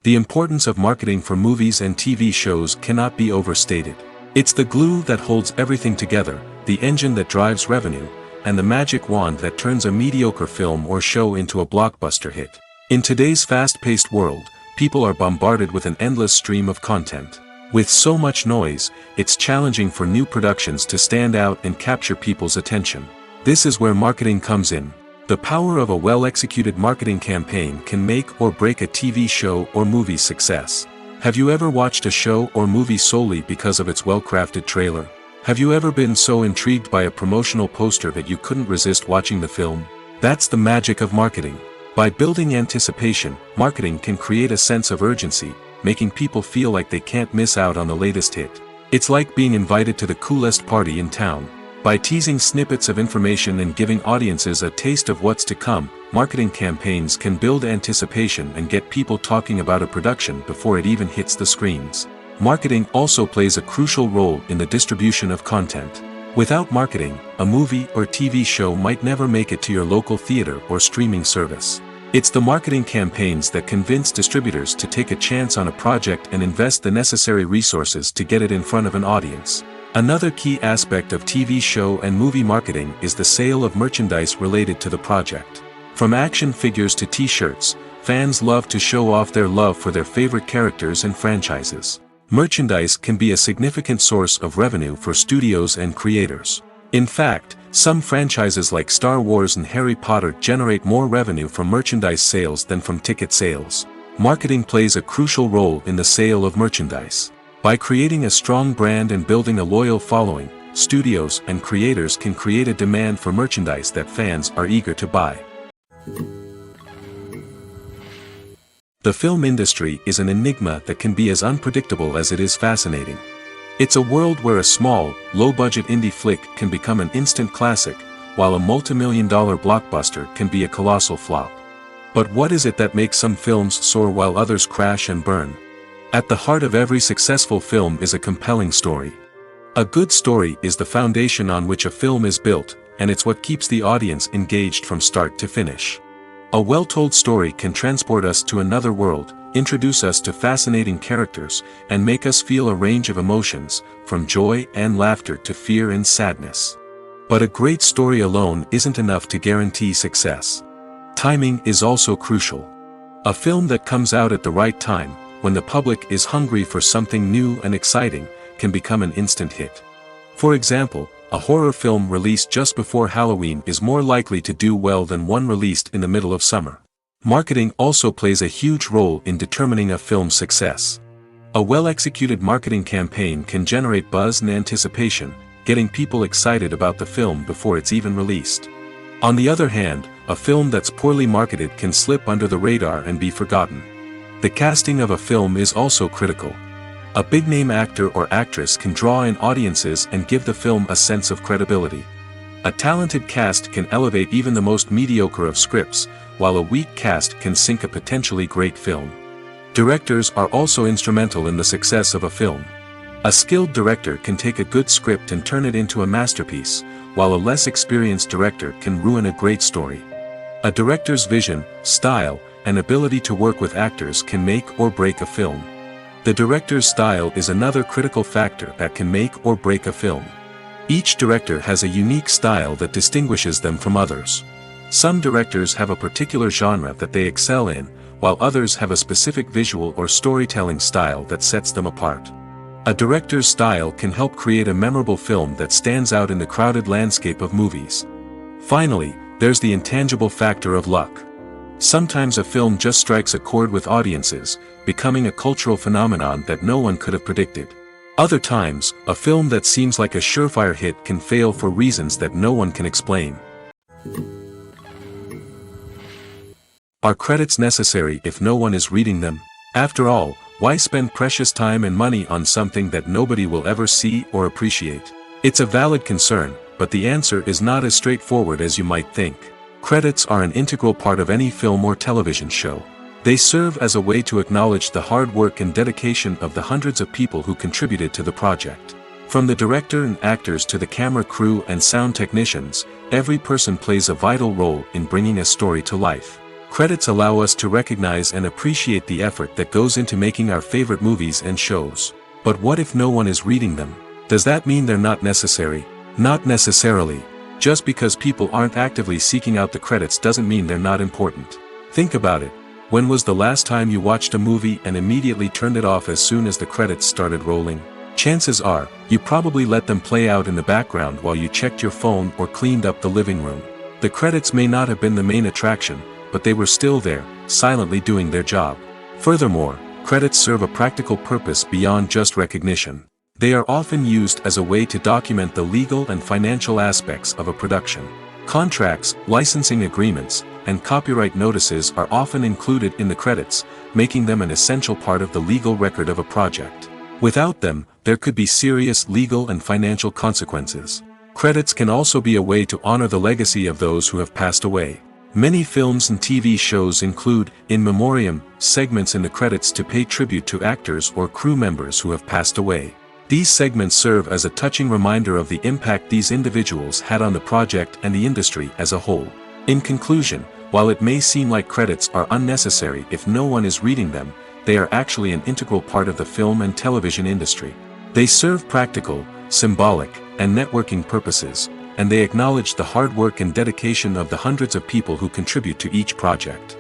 The importance of marketing for movies and TV shows cannot be overstated. It's the glue that holds everything together, the engine that drives revenue, and the magic wand that turns a mediocre film or show into a blockbuster hit. In today's fast-paced world, people are bombarded with an endless stream of content. With so much noise, it's challenging for new productions to stand out and capture people's attention. This is where marketing comes in. The power of a well-executed marketing campaign can make or break a TV show or movie's success. Have you ever watched a show or movie solely because of its well-crafted trailer? Have you ever been so intrigued by a promotional poster that you couldn't resist watching the film? That's the magic of marketing. By building anticipation, marketing can create a sense of urgency, making people feel like they can't miss out on the latest hit. It's like being invited to the coolest party in town. By teasing snippets of information and giving audiences a taste of what's to come, marketing campaigns can build anticipation and get people talking about a production before it even hits the screens. Marketing also plays a crucial role in the distribution of content. Without marketing, a movie or TV show might never make it to your local theater or streaming service. It's the marketing campaigns that convince distributors to take a chance on a project and invest the necessary resources to get it in front of an audience. Another key aspect of TV show and movie marketing is the sale of merchandise related to the project. From action figures to t-shirts, fans love to show off their love for their favorite characters and franchises. Merchandise can be a significant source of revenue for studios and creators. In fact, some franchises like Star Wars and Harry Potter generate more revenue from merchandise sales than from ticket sales. Marketing plays a crucial role in the sale of merchandise. By creating a strong brand and building a loyal following, studios and creators can create a demand for merchandise that fans are eager to buy. The film industry is an enigma that can be as unpredictable as it is fascinating. It's a world where a small, low-budget indie flick can become an instant classic, while a multi-million-dollar blockbuster can be a colossal flop. But what is it that makes some films soar while others crash and burn? At the heart of every successful film is a compelling story. A good story is the foundation on which a film is built, and it's what keeps the audience engaged from start to finish. A well-told story can transport us to another world, introduce us to fascinating characters, and make us feel a range of emotions, from joy and laughter to fear and sadness. But a great story alone isn't enough to guarantee success. Timing is also crucial. A film that comes out at the right time, when the public is hungry for something new and exciting, can become an instant hit. For example, a horror film released just before Halloween is more likely to do well than one released in the middle of summer. Marketing also plays a huge role in determining a film's success. A well-executed marketing campaign can generate buzz and anticipation, getting people excited about the film before it's even released. On the other hand, a film that's poorly marketed can slip under the radar and be forgotten. The casting of a film is also critical. A big-name actor or actress can draw in audiences and give the film a sense of credibility. A talented cast can elevate even the most mediocre of scripts, while a weak cast can sink a potentially great film. Directors are also instrumental in the success of a film. A skilled director can take a good script and turn it into a masterpiece, while a less experienced director can ruin a great story. A director's vision, style, and ability to work with actors can make or break a film. The director's style is another critical factor that can make or break a film. Each director has a unique style that distinguishes them from others. Some directors have a particular genre that they excel in, while others have a specific visual or storytelling style that sets them apart. A director's style can help create a memorable film that stands out in the crowded landscape of movies. Finally, there's the intangible factor of luck. Sometimes a film just strikes a chord with audiences, becoming a cultural phenomenon that no one could have predicted. Other times, a film that seems like a surefire hit can fail for reasons that no one can explain. Are credits necessary if no one is reading them? After all, why spend precious time and money on something that nobody will ever see or appreciate? It's a valid concern, but the answer is not as straightforward as you might think. Credits are an integral part of any film or television show. They serve as a way to acknowledge the hard work and dedication of the hundreds of people who contributed to the project. From the director and actors to the camera crew and sound technicians, every person plays a vital role in bringing a story to life. Credits allow us to recognize and appreciate the effort that goes into making our favorite movies and shows. But what if no one is reading them? Does that mean they're not necessary? Not necessarily. Just because people aren't actively seeking out the credits doesn't mean they're not important. Think about it. When was the last time you watched a movie and immediately turned it off as soon as the credits started rolling? Chances are, you probably let them play out in the background while you checked your phone or cleaned up the living room. The credits may not have been the main attraction, but they were still there, silently doing their job. Furthermore, credits serve a practical purpose beyond just recognition. They are often used as a way to document the legal and financial aspects of a production. Contracts, licensing agreements, and copyright notices are often included in the credits, making them an essential part of the legal record of a project. Without them, there could be serious legal and financial consequences. Credits can also be a way to honor the legacy of those who have passed away. Many films and TV shows include, in memoriam, segments in the credits to pay tribute to actors or crew members who have passed away. These segments serve as a touching reminder of the impact these individuals had on the project and the industry as a whole. In conclusion, While it may seem like credits are unnecessary if no one is reading them, they are actually an integral part of the film and television industry. They serve practical, symbolic, and networking purposes, and they acknowledge the hard work and dedication of the hundreds of people who contribute to each project.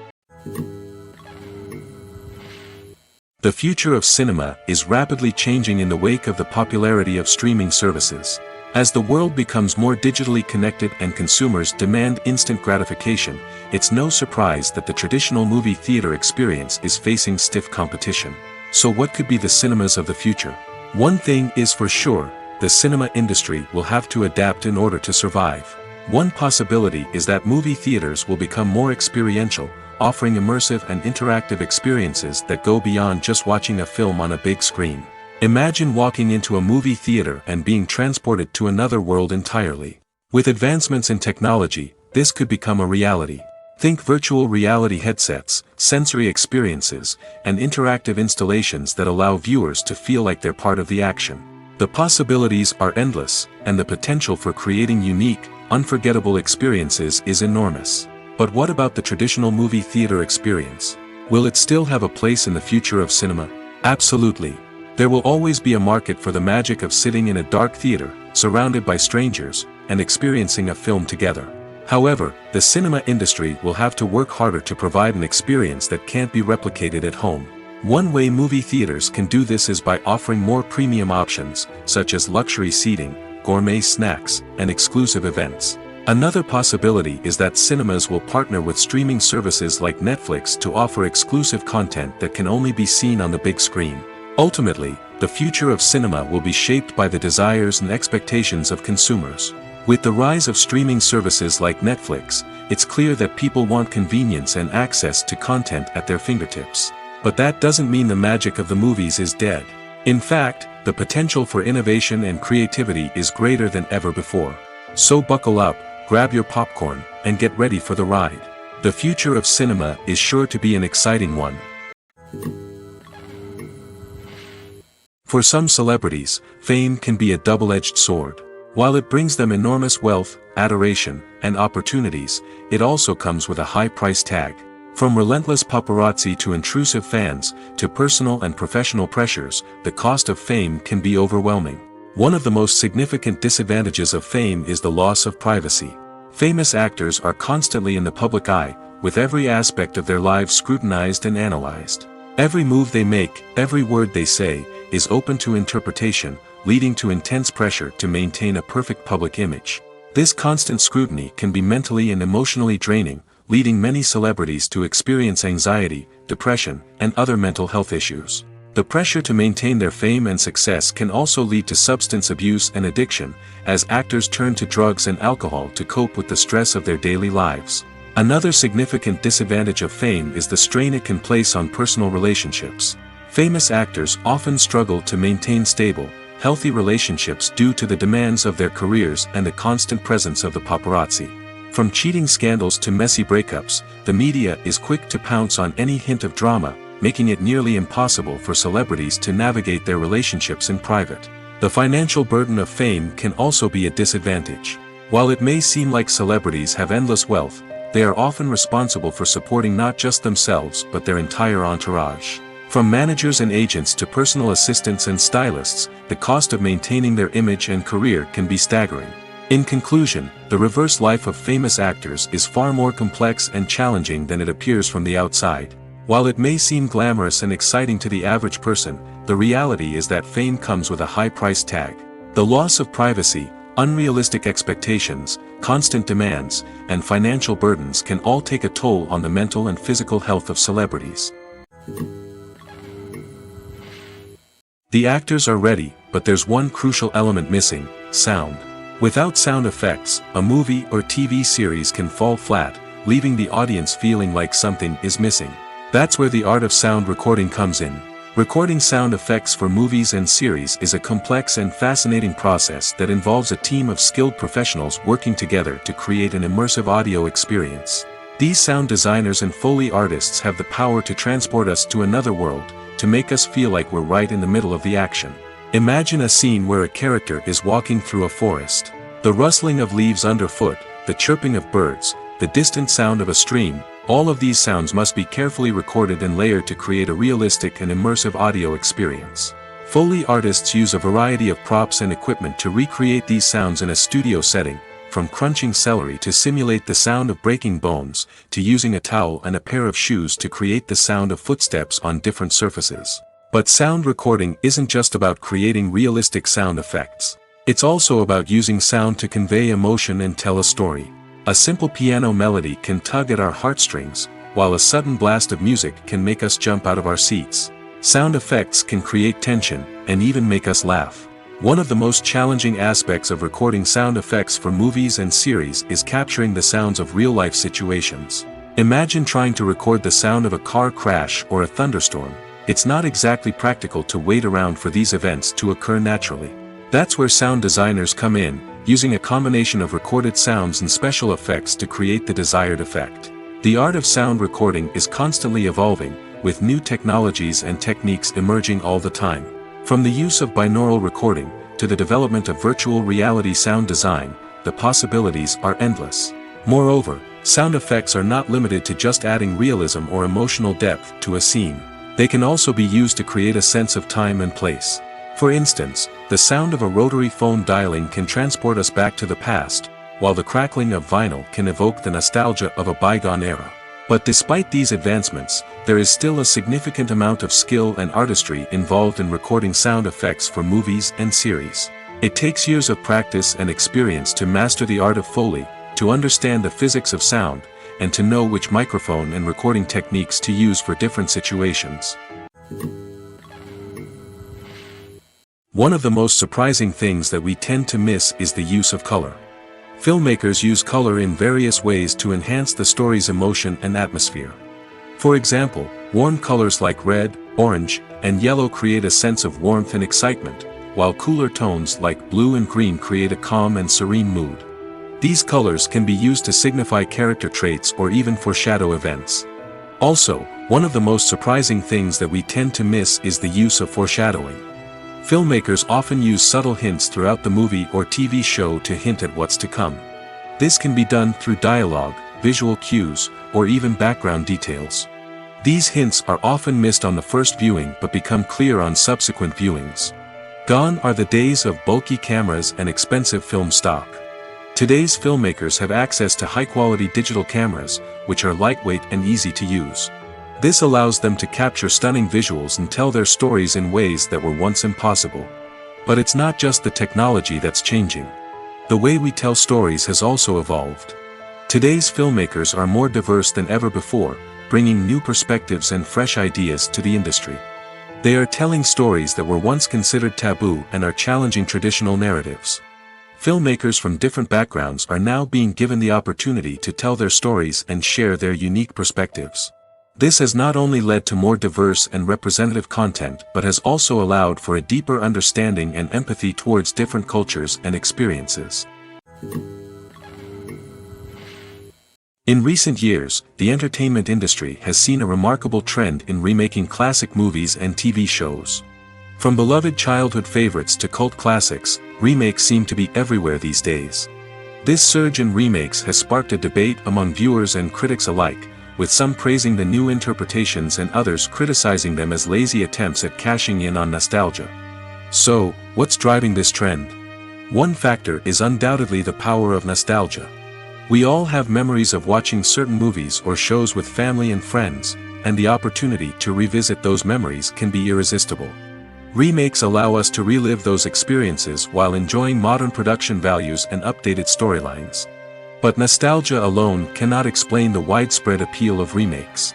The future of cinema is rapidly changing in the wake of the popularity of streaming services. As the world becomes more digitally connected and consumers demand instant gratification, it's no surprise that the traditional movie theater experience is facing stiff competition. So what could be the cinemas of the future? One thing is for sure, the cinema industry will have to adapt in order to survive. One possibility is that movie theaters will become more experiential, offering immersive and interactive experiences that go beyond just watching a film on a big screen. Imagine walking into a movie theater and being transported to another world entirely. With advancements in technology, this could become a reality. Think virtual reality headsets, sensory experiences, and interactive installations that allow viewers to feel like they're part of the action. The possibilities are endless, and the potential for creating unique, unforgettable experiences is enormous. But what about the traditional movie theater experience? Will it still have a place in the future of cinema? Absolutely. There will always be a market for the magic of sitting in a dark theater, surrounded by strangers, and experiencing a film together. However, the cinema industry will have to work harder to provide an experience that can't be replicated at home. One way movie theaters can do this is by offering more premium options, such as luxury seating, gourmet snacks, and exclusive events. Another possibility is that cinemas will partner with streaming services like Netflix to offer exclusive content that can only be seen on the big screen. Ultimately, the future of cinema will be shaped by the desires and expectations of consumers. With the rise of streaming services like Netflix, it's clear that people want convenience and access to content at their fingertips. But that doesn't mean the magic of the movies is dead. In fact, the potential for innovation and creativity is greater than ever before. So buckle up, grab your popcorn, and get ready for the ride. The future of cinema is sure to be an exciting one. For some celebrities, fame can be a double-edged sword. While it brings them enormous wealth, adoration, and opportunities, it also comes with a high price tag. From relentless paparazzi to intrusive fans, to personal and professional pressures, the cost of fame can be overwhelming. One of the most significant disadvantages of fame is the loss of privacy. Famous actors are constantly in the public eye, with every aspect of their lives scrutinized and analyzed. Every move they make, every word they say, is open to interpretation, leading to intense pressure to maintain a perfect public image. This constant scrutiny can be mentally and emotionally draining, leading many celebrities to experience anxiety, depression, and other mental health issues. The pressure to maintain their fame and success can also lead to substance abuse and addiction, as actors turn to drugs and alcohol to cope with the stress of their daily lives. Another significant disadvantage of fame is the strain it can place on personal relationships. Famous actors often struggle to maintain stable, healthy relationships due to the demands of their careers and the constant presence of the paparazzi. From cheating scandals to messy breakups, the media is quick to pounce on any hint of drama, making it nearly impossible for celebrities to navigate their relationships in private. The financial burden of fame can also be a disadvantage. While it may seem like celebrities have endless wealth, they are often responsible for supporting not just themselves but their entire entourage. From managers and agents to personal assistants and stylists, the cost of maintaining their image and career can be staggering. In conclusion, the reverse life of famous actors is far more complex and challenging than it appears from the outside. While it may seem glamorous and exciting to the average person, the reality is that fame comes with a high price tag. The loss of privacy, unrealistic expectations, constant demands, and financial burdens can all take a toll on the mental and physical health of celebrities. The actors are ready, but there's one crucial element missing: sound. Without sound effects, a movie or TV series can fall flat, leaving the audience feeling like something is missing. That's where the art of sound recording comes in. Recording sound effects for movies and series is a complex and fascinating process that involves a team of skilled professionals working together to create an immersive audio experience. These sound designers and Foley artists have the power to transport us to another world, to make us feel like we're right in the middle of the action. Imagine a scene where a character is walking through a forest. The rustling of leaves underfoot, the chirping of birds, the distant sound of a stream. All of these sounds must be carefully recorded and layered to create a realistic and immersive audio experience. Foley artists use a variety of props and equipment to recreate these sounds in a studio setting, from crunching celery to simulate the sound of breaking bones, to using a towel and a pair of shoes to create the sound of footsteps on different surfaces. But sound recording isn't just about creating realistic sound effects. It's also about using sound to convey emotion and tell a story. A simple piano melody can tug at our heartstrings, while a sudden blast of music can make us jump out of our seats. Sound effects can create tension, and even make us laugh. One of the most challenging aspects of recording sound effects for movies and series is capturing the sounds of real-life situations. Imagine trying to record the sound of a car crash or a thunderstorm. It's not exactly practical to wait around for these events to occur naturally. That's where sound designers come in, using a combination of recorded sounds and special effects to create the desired effect. The art of sound recording is constantly evolving, with new technologies and techniques emerging all the time. From the use of binaural recording, to the development of virtual reality sound design, the possibilities are endless. Moreover, sound effects are not limited to just adding realism or emotional depth to a scene. They can also be used to create a sense of time and place. For instance, the sound of a rotary phone dialing can transport us back to the past, while the crackling of vinyl can evoke the nostalgia of a bygone era. But despite these advancements, there is still a significant amount of skill and artistry involved in recording sound effects for movies and series. It takes years of practice and experience to master the art of Foley, to understand the physics of sound, and to know which microphone and recording techniques to use for different situations. One of the most surprising things that we tend to miss is the use of color. Filmmakers use color in various ways to enhance the story's emotion and atmosphere. For example, warm colors like red, orange, and yellow create a sense of warmth and excitement, while cooler tones like blue and green create a calm and serene mood. These colors can be used to signify character traits or even foreshadow events. Also, one of the most surprising things that we tend to miss is the use of foreshadowing. Filmmakers often use subtle hints throughout the movie or TV show to hint at what's to come. This can be done through dialogue, visual cues, or even background details. These hints are often missed on the first viewing but become clear on subsequent viewings. Gone are the days of bulky cameras and expensive film stock. Today's filmmakers have access to high-quality digital cameras, which are lightweight and easy to use. This allows them to capture stunning visuals and tell their stories in ways that were once impossible. But it's not just the technology that's changing. The way we tell stories has also evolved. Today's filmmakers are more diverse than ever before, bringing new perspectives and fresh ideas to the industry. They are telling stories that were once considered taboo and are challenging traditional narratives. Filmmakers from different backgrounds are now being given the opportunity to tell their stories and share their unique perspectives. This has not only led to more diverse and representative content but has also allowed for a deeper understanding and empathy towards different cultures and experiences. In recent years, the entertainment industry has seen a remarkable trend in remaking classic movies and TV shows. From beloved childhood favorites to cult classics, remakes seem to be everywhere these days. This surge in remakes has sparked a debate among viewers and critics alike, with some praising the new interpretations and others criticizing them as lazy attempts at cashing in on nostalgia. So, what's driving this trend? One factor is undoubtedly the power of nostalgia. We all have memories of watching certain movies or shows with family and friends, and the opportunity to revisit those memories can be irresistible. Remakes allow us to relive those experiences while enjoying modern production values and updated storylines. But nostalgia alone cannot explain the widespread appeal of remakes.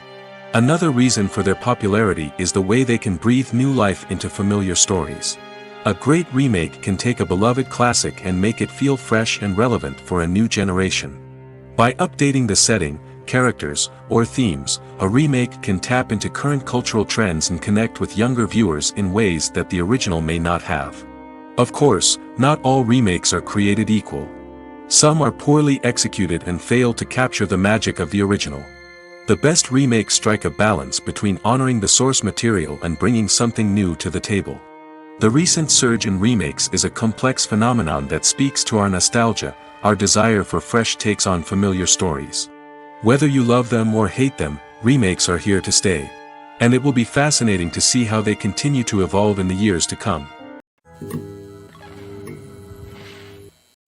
Another reason for their popularity is the way they can breathe new life into familiar stories. A great remake can take a beloved classic and make it feel fresh and relevant for a new generation. By updating the setting, characters, or themes, a remake can tap into current cultural trends and connect with younger viewers in ways that the original may not have. Of course, not all remakes are created equal. Some are poorly executed and fail to capture the magic of the original. The best remakes strike a balance between honoring the source material and bringing something new to the table. The recent surge in remakes is a complex phenomenon that speaks to our nostalgia, our desire for fresh takes on familiar stories. Whether you love them or hate them, remakes are here to stay. And it will be fascinating to see how they continue to evolve in the years to come.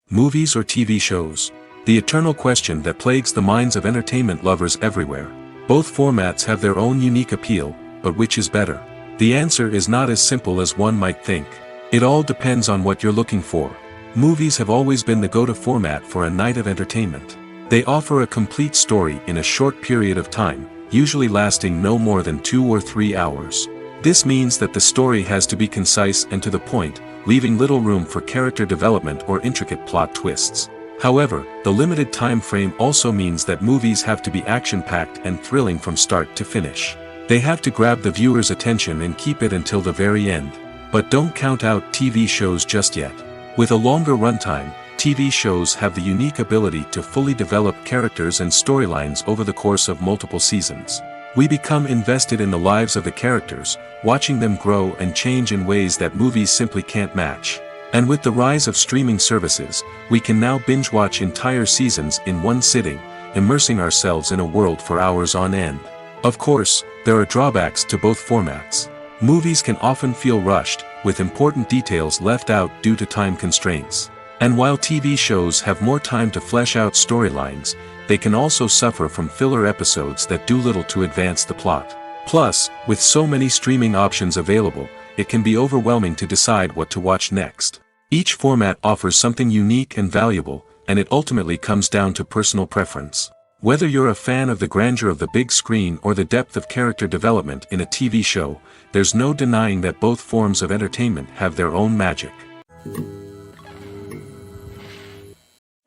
Movies or TV shows? The eternal question that plagues the minds of entertainment lovers everywhere. Both formats have their own unique appeal, but which is better? The answer is not as simple as one might think. It all depends on what you're looking for. Movies have always been the go-to format for a night of entertainment. They offer a complete story in a short period of time, usually lasting no more than 2 or 3 hours. This means that the story has to be concise and to the point, leaving little room for character development or intricate plot twists. However, the limited time frame also means that movies have to be action-packed and thrilling from start to finish. They have to grab the viewer's attention and keep it until the very end. But don't count out TV shows just yet. With a longer runtime, TV shows have the unique ability to fully develop characters and storylines over the course of multiple seasons. We become invested in the lives of the characters, watching them grow and change in ways that movies simply can't match. And with the rise of streaming services, we can now binge-watch entire seasons in one sitting, immersing ourselves in a world for hours on end. Of course, there are drawbacks to both formats. Movies can often feel rushed, with important details left out due to time constraints. And while TV shows have more time to flesh out storylines, they can also suffer from filler episodes that do little to advance the plot. Plus, with so many streaming options available, it can be overwhelming to decide what to watch next. Each format offers something unique and valuable, and it ultimately comes down to personal preference. Whether you're a fan of the grandeur of the big screen or the depth of character development in a TV show, there's no denying that both forms of entertainment have their own magic.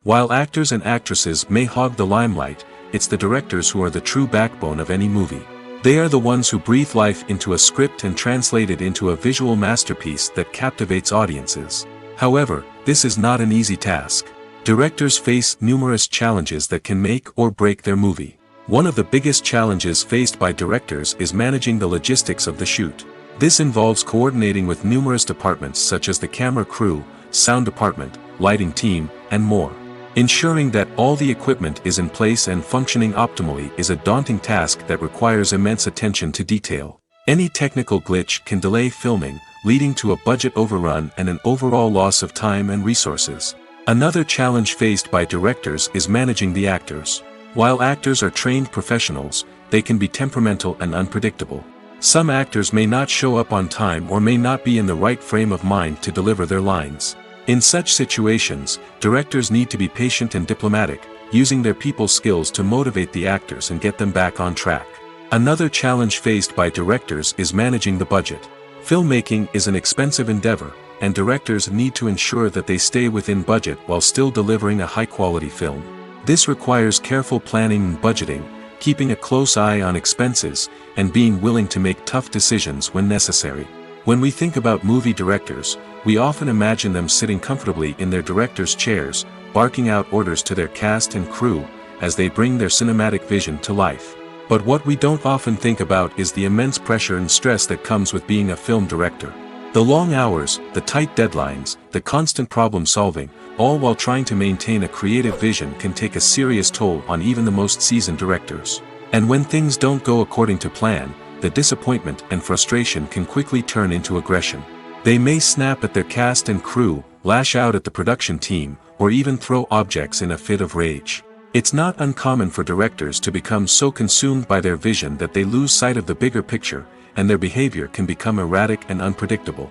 While actors and actresses may hog the limelight, it's the directors who are the true backbone of any movie. They are the ones who breathe life into a script and translate it into a visual masterpiece that captivates audiences. However, this is not an easy task. Directors face numerous challenges that can make or break their movie. One of the biggest challenges faced by directors is managing the logistics of the shoot. This involves coordinating with numerous departments such as the camera crew, sound department, lighting team, and more. Ensuring that all the equipment is in place and functioning optimally is a daunting task that requires immense attention to detail. Any technical glitch can delay filming, leading to a budget overrun and an overall loss of time and resources. Another challenge faced by directors is managing the actors. While actors are trained professionals, they can be temperamental and unpredictable. Some actors may not show up on time or may not be in the right frame of mind to deliver their lines. In such situations, directors need to be patient and diplomatic, using their people skills to motivate the actors and get them back on track. Another challenge faced by directors is managing the budget. Filmmaking is an expensive endeavor, and directors need to ensure that they stay within budget while still delivering a high-quality film. This requires careful planning and budgeting, keeping a close eye on expenses, and being willing to make tough decisions when necessary. When we think about movie directors, we often imagine them sitting comfortably in their director's chairs, barking out orders to their cast and crew, as they bring their cinematic vision to life. But what we don't often think about is the immense pressure and stress that comes with being a film director. The long hours, the tight deadlines, the constant problem solving, all while trying to maintain a creative vision can take a serious toll on even the most seasoned directors. And when things don't go according to plan, the disappointment and frustration can quickly turn into aggression. They may snap at their cast and crew, lash out at the production team, or even throw objects in a fit of rage. It's not uncommon for directors to become so consumed by their vision that they lose sight of the bigger picture, and their behavior can become erratic and unpredictable.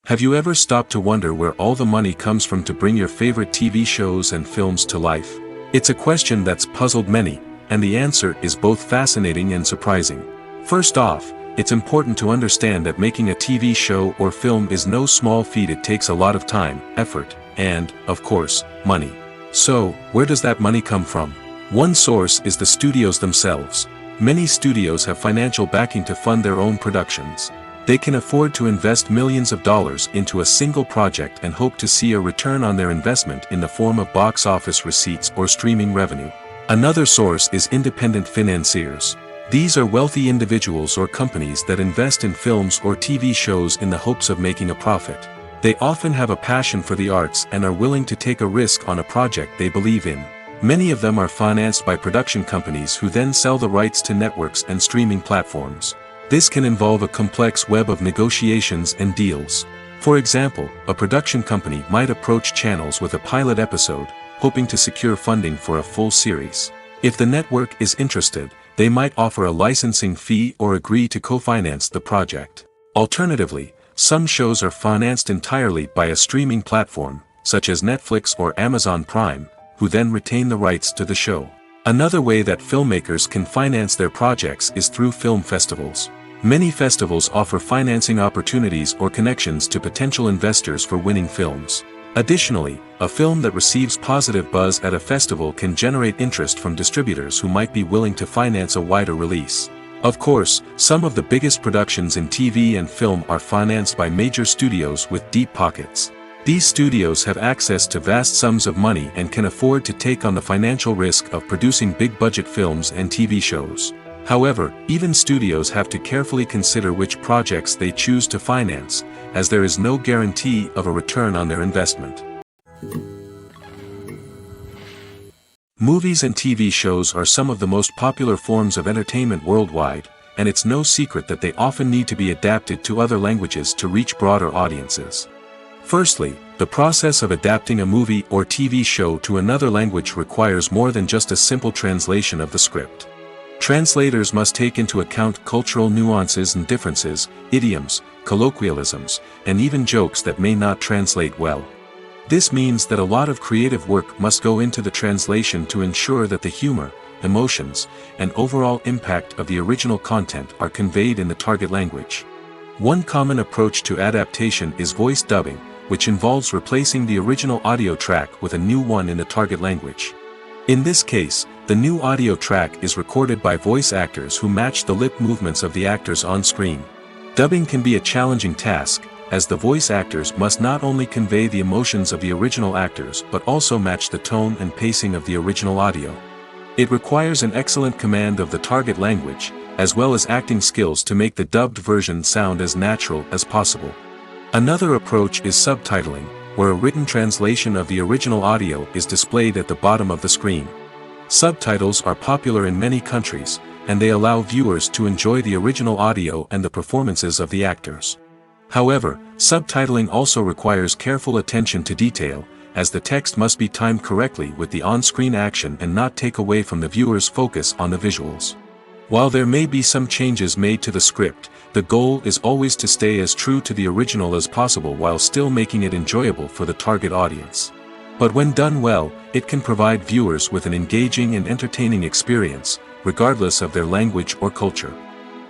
Have you ever stopped to wonder where all the money comes from to bring your favorite TV shows and films to life? It's a question that's puzzled many, and the answer is both fascinating and surprising. First off, it's important to understand that making a TV show or film is no small feat. It takes a lot of time, effort, and, of course, money. So, where does that money come from? One source is the studios themselves. Many studios have financial backing to fund their own productions. They can afford to invest millions of dollars into a single project and hope to see a return on their investment in the form of box office receipts or streaming revenue. Another source is independent financiers. These are wealthy individuals or companies that invest in films or TV shows in the hopes of making a profit. They often have a passion for the arts and are willing to take a risk on a project they believe in. Many of them are financed by production companies who then sell the rights to networks and streaming platforms. This can involve a complex web of negotiations and deals. For example, a production company might approach channels with a pilot episode, hoping to secure funding for a full series. If the network is interested, they might offer a licensing fee or agree to co-finance the project. Alternatively, some shows are financed entirely by a streaming platform, such as Netflix or Amazon Prime, who then retain the rights to the show. Another way that filmmakers can finance their projects is through film festivals. Many festivals offer financing opportunities or connections to potential investors for winning films. Additionally, a film that receives positive buzz at a festival can generate interest from distributors who might be willing to finance a wider release. Of course, some of the biggest productions in TV and film are financed by major studios with deep pockets. These studios have access to vast sums of money and can afford to take on the financial risk of producing big-budget films and TV shows. However, even studios have to carefully consider which projects they choose to finance, as there is no guarantee of a return on their investment. Movies and TV shows are some of the most popular forms of entertainment worldwide, and it's no secret that they often need to be adapted to other languages to reach broader audiences. Firstly, the process of adapting a movie or TV show to another language requires more than just a simple translation of the script. Translators must take into account cultural nuances and differences, idioms, colloquialisms, and even jokes that may not translate well. This means that a lot of creative work must go into the translation to ensure that the humor, emotions, and overall impact of the original content are conveyed in the target language. One common approach to adaptation is voice dubbing, which involves replacing the original audio track with a new one in the target language. In this case, the new audio track is recorded by voice actors who match the lip movements of the actors on screen. Dubbing can be a challenging task, as the voice actors must not only convey the emotions of the original actors but also match the tone and pacing of the original audio. It requires an excellent command of the target language, as well as acting skills to make the dubbed version sound as natural as possible. Another approach is subtitling, where a written translation of the original audio is displayed at the bottom of the screen. Subtitles are popular in many countries, and they allow viewers to enjoy the original audio and the performances of the actors. However, subtitling also requires careful attention to detail, as the text must be timed correctly with the on-screen action and not take away from the viewer's focus on the visuals. While there may be some changes made to the script, the goal is always to stay as true to the original as possible while still making it enjoyable for the target audience. But when done well, it can provide viewers with an engaging and entertaining experience, regardless of their language or culture.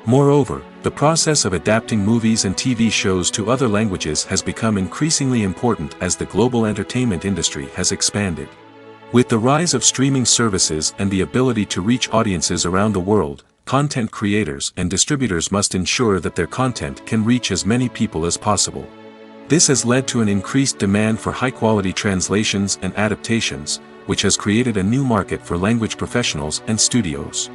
Moreover, the process of adapting movies and TV shows to other languages has become increasingly important as the global entertainment industry has expanded. With the rise of streaming services and the ability to reach audiences around the world, content creators and distributors must ensure that their content can reach as many people as possible. This has led to an increased demand for high-quality translations and adaptations, which has created a new market for language professionals and studios.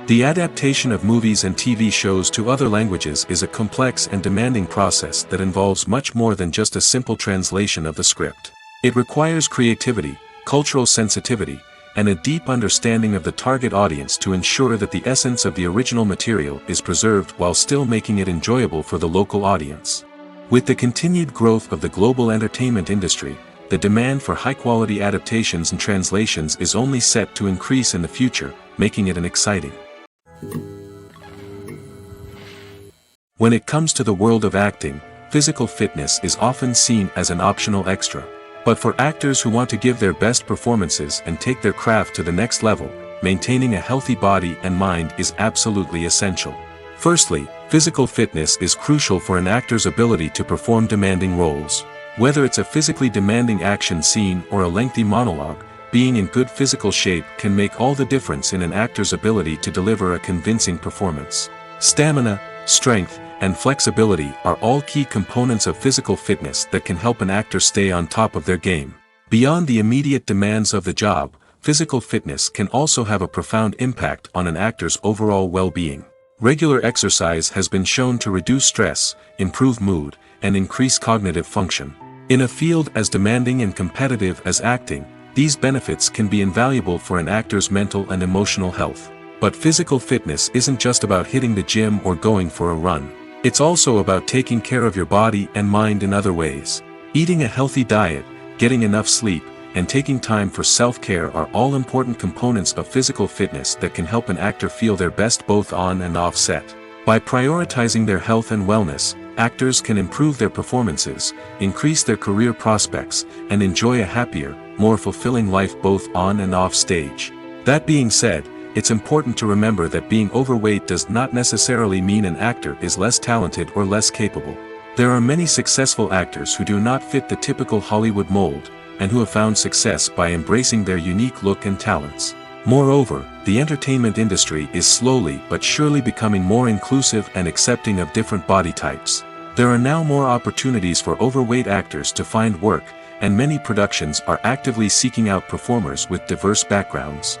The adaptation of movies and TV shows to other languages is a complex and demanding process that involves much more than just a simple translation of the script. It requires creativity, cultural sensitivity, and a deep understanding of the target audience to ensure that the essence of the original material is preserved while still making it enjoyable for the local audience. With the continued growth of the global entertainment industry, the demand for high-quality adaptations and translations is only set to increase in the future, making it an exciting. When it comes to the world of acting, physical fitness is often seen as an optional extra. But for actors who want to give their best performances and take their craft to the next level, maintaining a healthy body and mind is absolutely essential. Firstly, physical fitness is crucial for an actor's ability to perform demanding roles. Whether it's a physically demanding action scene or a lengthy monologue, being in good physical shape can make all the difference in an actor's ability to deliver a convincing performance. Stamina, strength, and flexibility are all key components of physical fitness that can help an actor stay on top of their game. Beyond the immediate demands of the job, physical fitness can also have a profound impact on an actor's overall well-being. Regular exercise has been shown to reduce stress, improve mood, and increase cognitive function. In a field as demanding and competitive as acting, these benefits can be invaluable for an actor's mental and emotional health. But physical fitness isn't just about hitting the gym or going for a run. It's also about taking care of your body and mind in other ways. Eating a healthy diet, getting enough sleep, and taking time for self-care are all important components of physical fitness that can help an actor feel their best both on and off set. By prioritizing their health and wellness, actors can improve their performances, increase their career prospects, and enjoy a happier, more fulfilling life both on and off stage. That being said, it's important to remember that being overweight does not necessarily mean an actor is less talented or less capable. There are many successful actors who do not fit the typical Hollywood mold, and who have found success by embracing their unique look and talents. Moreover, the entertainment industry is slowly but surely becoming more inclusive and accepting of different body types. There are now more opportunities for overweight actors to find work, and many productions are actively seeking out performers with diverse backgrounds.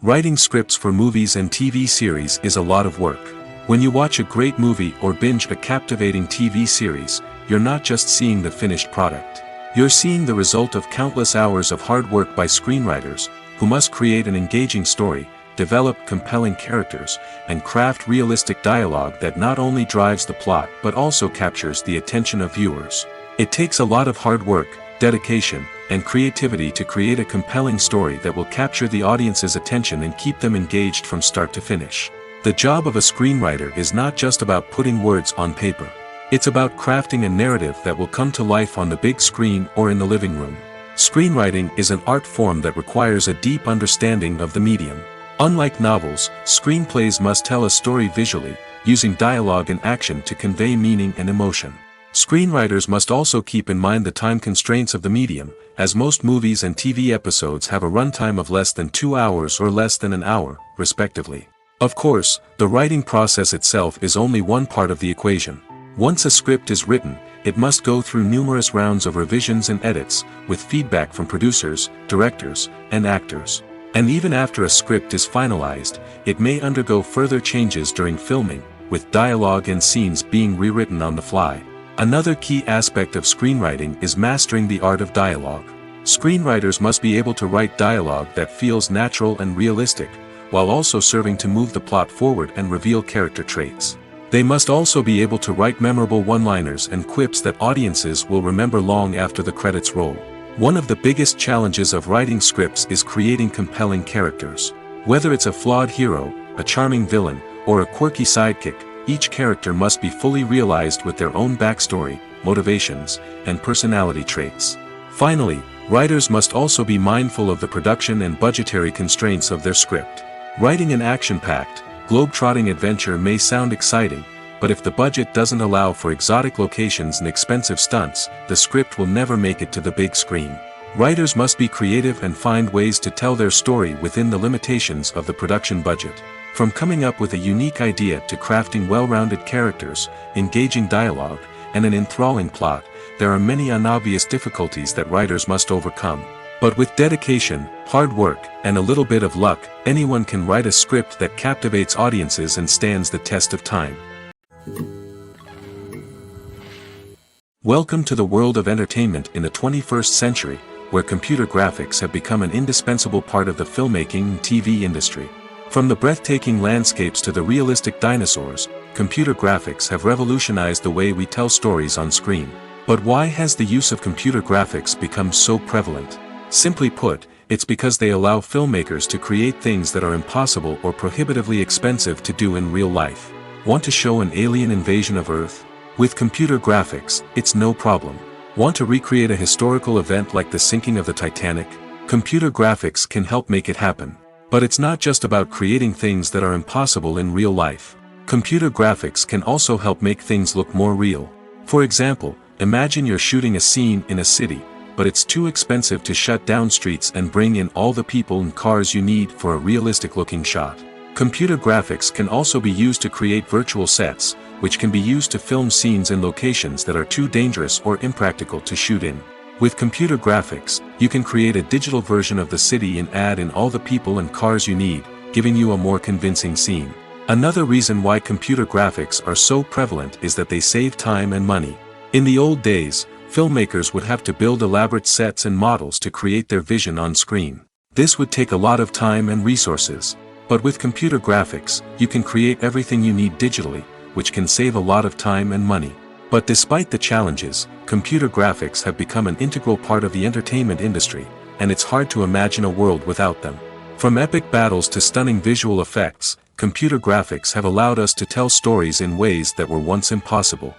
Writing scripts for movies and TV series is a lot of work. When you watch a great movie or binge a captivating TV series, you're not just seeing the finished product. You're seeing the result of countless hours of hard work by screenwriters, who must create an engaging story, develop compelling characters, and craft realistic dialogue that not only drives the plot but also captures the attention of viewers. It takes a lot of hard work, dedication, and creativity to create a compelling story that will capture the audience's attention and keep them engaged from start to finish. The job of a screenwriter is not just about putting words on paper. It's about crafting a narrative that will come to life on the big screen or in the living room. Screenwriting is an art form that requires a deep understanding of the medium. Unlike novels, screenplays must tell a story visually, using dialogue and action to convey meaning and emotion. Screenwriters must also keep in mind the time constraints of the medium, as most movies and TV episodes have a runtime of less than 2 hours or less than an hour, respectively. Of course, the writing process itself is only one part of the equation. Once a script is written, it must go through numerous rounds of revisions and edits, with feedback from producers, directors, and actors. And even after a script is finalized, it may undergo further changes during filming, with dialogue and scenes being rewritten on the fly. Another key aspect of screenwriting is mastering the art of dialogue. Screenwriters must be able to write dialogue that feels natural and realistic, while also serving to move the plot forward and reveal character traits. They must also be able to write memorable one-liners and quips that audiences will remember long after the credits roll. One of the biggest challenges of writing scripts is creating compelling characters. Whether it's a flawed hero, a charming villain, or a quirky sidekick, each character must be fully realized with their own backstory, motivations, and personality traits. Finally, writers must also be mindful of the production and budgetary constraints of their script. Writing an action-packed, globe-trotting adventure may sound exciting, but if the budget doesn't allow for exotic locations and expensive stunts, the script will never make it to the big screen. Writers must be creative and find ways to tell their story within the limitations of the production budget. From coming up with a unique idea to crafting well-rounded characters, engaging dialogue, and an enthralling plot, there are many unobvious difficulties that writers must overcome. But with dedication, hard work, and a little bit of luck, anyone can write a script that captivates audiences and stands the test of time. Welcome to the world of entertainment in the 21st century, where computer graphics have become an indispensable part of the filmmaking and TV industry. From the breathtaking landscapes to the realistic dinosaurs, computer graphics have revolutionized the way we tell stories on screen. But why has the use of computer graphics become so prevalent? Simply put, it's because they allow filmmakers to create things that are impossible or prohibitively expensive to do in real life. Want to show an alien invasion of Earth? With computer graphics, it's no problem. Want to recreate a historical event like the sinking of the Titanic? Computer graphics can help make it happen. But it's not just about creating things that are impossible in real life. Computer graphics can also help make things look more real. For example, imagine you're shooting a scene in a city, but it's too expensive to shut down streets and bring in all the people and cars you need for a realistic-looking shot. Computer graphics can also be used to create virtual sets, which can be used to film scenes in locations that are too dangerous or impractical to shoot in. With computer graphics, you can create a digital version of the city and add in all the people and cars you need, giving you a more convincing scene. Another reason why computer graphics are so prevalent is that they save time and money. In the old days, filmmakers would have to build elaborate sets and models to create their vision on screen. This would take a lot of time and resources. But with computer graphics, you can create everything you need digitally, which can save a lot of time and money. But despite the challenges, computer graphics have become an integral part of the entertainment industry, and it's hard to imagine a world without them. From epic battles to stunning visual effects, computer graphics have allowed us to tell stories in ways that were once impossible.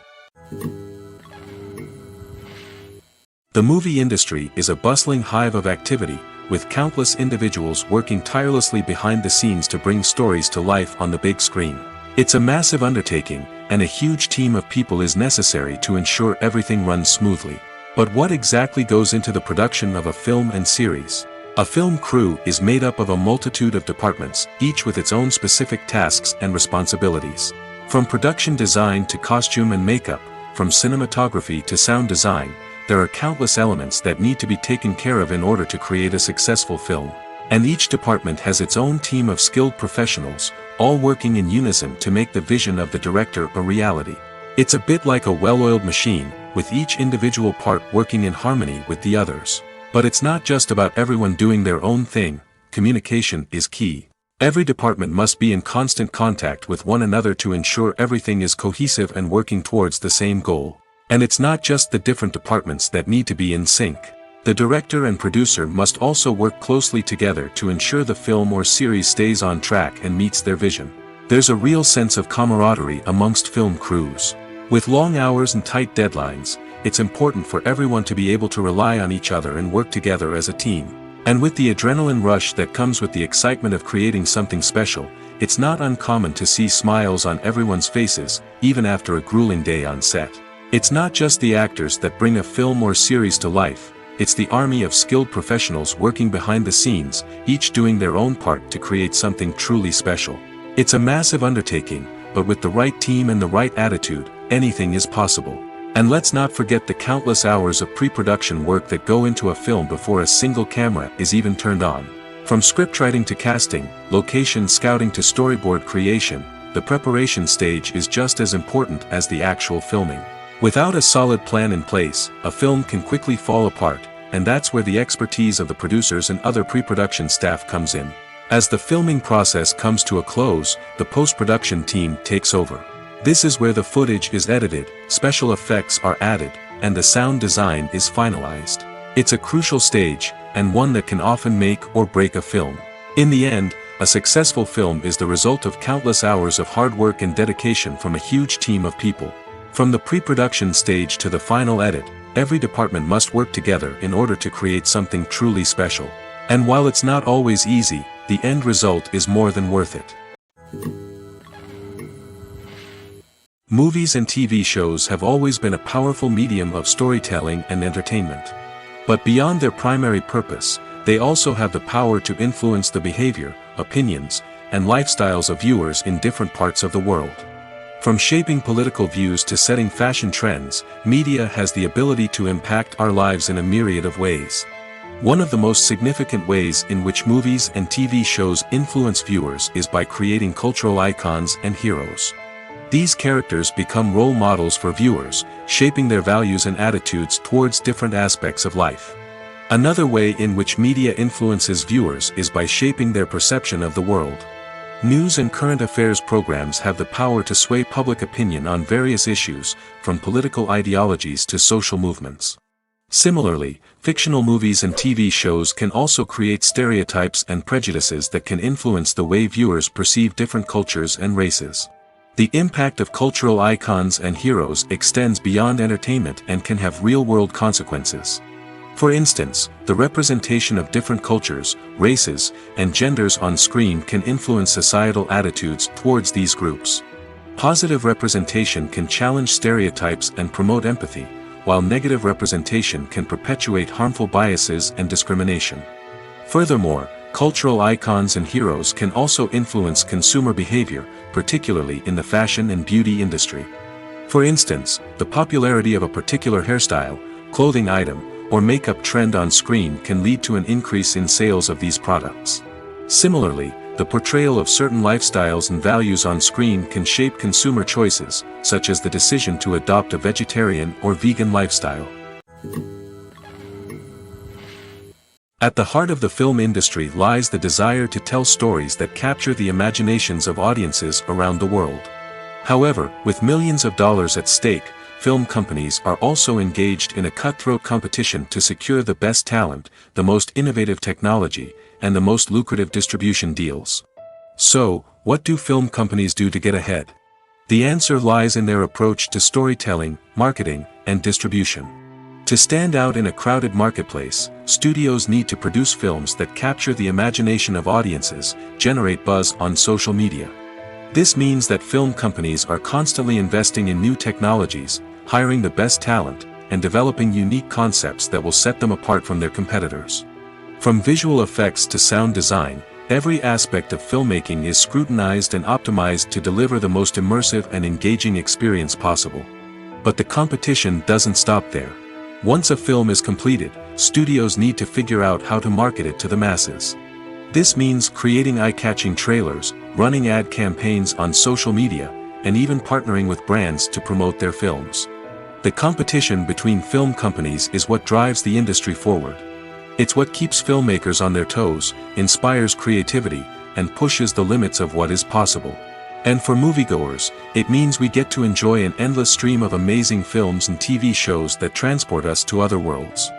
The movie industry is a bustling hive of activity, with countless individuals working tirelessly behind the scenes to bring stories to life on the big screen. It's a massive undertaking, and a huge team of people is necessary to ensure everything runs smoothly. But what exactly goes into the production of a film and series? A film crew is made up of a multitude of departments, each with its own specific tasks and responsibilities. From production design to costume and makeup, from cinematography to sound design, there are countless elements that need to be taken care of in order to create a successful film. And each department has its own team of skilled professionals, all working in unison to make the vision of the director a reality. It's a bit like a well-oiled machine, with each individual part working in harmony with the others. But it's not just about everyone doing their own thing. Communication is key. Every department must be in constant contact with one another to ensure everything is cohesive and working towards the same goal. And it's not just the different departments that need to be in sync. The director and producer must also work closely together to ensure the film or series stays on track and meets their vision. There's a real sense of camaraderie amongst film crews. With long hours and tight deadlines, it's important for everyone to be able to rely on each other and work together as a team. And with the adrenaline rush that comes with the excitement of creating something special, it's not uncommon to see smiles on everyone's faces, even after a grueling day on set. It's not just the actors that bring a film or series to life, it's the army of skilled professionals working behind the scenes, each doing their own part to create something truly special. It's a massive undertaking, but with the right team and the right attitude, anything is possible. And let's not forget the countless hours of pre-production work that go into a film before a single camera is even turned on. From scriptwriting to casting, location scouting to storyboard creation, the preparation stage is just as important as the actual filming. Without a solid plan in place, a film can quickly fall apart, and that's where the expertise of the producers and other pre-production staff comes in. As the filming process comes to a close, the post-production team takes over. This is where the footage is edited, special effects are added, and the sound design is finalized. It's a crucial stage, and one that can often make or break a film. In the end, a successful film is the result of countless hours of hard work and dedication from a huge team of people. From the pre-production stage to the final edit, every department must work together in order to create something truly special. And while it's not always easy, the end result is more than worth it. Movies and TV shows have always been a powerful medium of storytelling and entertainment. But beyond their primary purpose, they also have the power to influence the behavior, opinions, and lifestyles of viewers in different parts of the world. From shaping political views to setting fashion trends, media has the ability to impact our lives in a myriad of ways. One of the most significant ways in which movies and TV shows influence viewers is by creating cultural icons and heroes. These characters become role models for viewers, shaping their values and attitudes towards different aspects of life. Another way in which media influences viewers is by shaping their perception of the world. News and current affairs programs have the power to sway public opinion on various issues, from political ideologies to social movements. Similarly, fictional movies and TV shows can also create stereotypes and prejudices that can influence the way viewers perceive different cultures and races. The impact of cultural icons and heroes extends beyond entertainment and can have real-world consequences. For instance, the representation of different cultures, races, and genders on screen can influence societal attitudes towards these groups. Positive representation can challenge stereotypes and promote empathy, while negative representation can perpetuate harmful biases and discrimination. Furthermore, cultural icons and heroes can also influence consumer behavior, particularly in the fashion and beauty industry. For instance, the popularity of a particular hairstyle, clothing item, or makeup trend on screen can lead to an increase in sales of these products. Similarly, the portrayal of certain lifestyles and values on screen can shape consumer choices, such as the decision to adopt a vegetarian or vegan lifestyle. At the heart of the film industry lies the desire to tell stories that capture the imaginations of audiences around the world. However, with millions of dollars at stake, film companies are also engaged in a cutthroat competition to secure the best talent, the most innovative technology, and the most lucrative distribution deals. So, what do film companies do to get ahead? The answer lies in their approach to storytelling, marketing, and distribution. To stand out in a crowded marketplace, studios need to produce films that capture the imagination of audiences, generate buzz on social media. This means that film companies are constantly investing in new technologies, hiring the best talent, and developing unique concepts that will set them apart from their competitors. From visual effects to sound design, every aspect of filmmaking is scrutinized and optimized to deliver the most immersive and engaging experience possible. But the competition doesn't stop there. Once a film is completed, studios need to figure out how to market it to the masses. This means creating eye-catching trailers, running ad campaigns on social media, and even partnering with brands to promote their films. The competition between film companies is what drives the industry forward. It's what keeps filmmakers on their toes, inspires creativity, and pushes the limits of what is possible. And for moviegoers, it means we get to enjoy an endless stream of amazing films and TV shows that transport us to other worlds.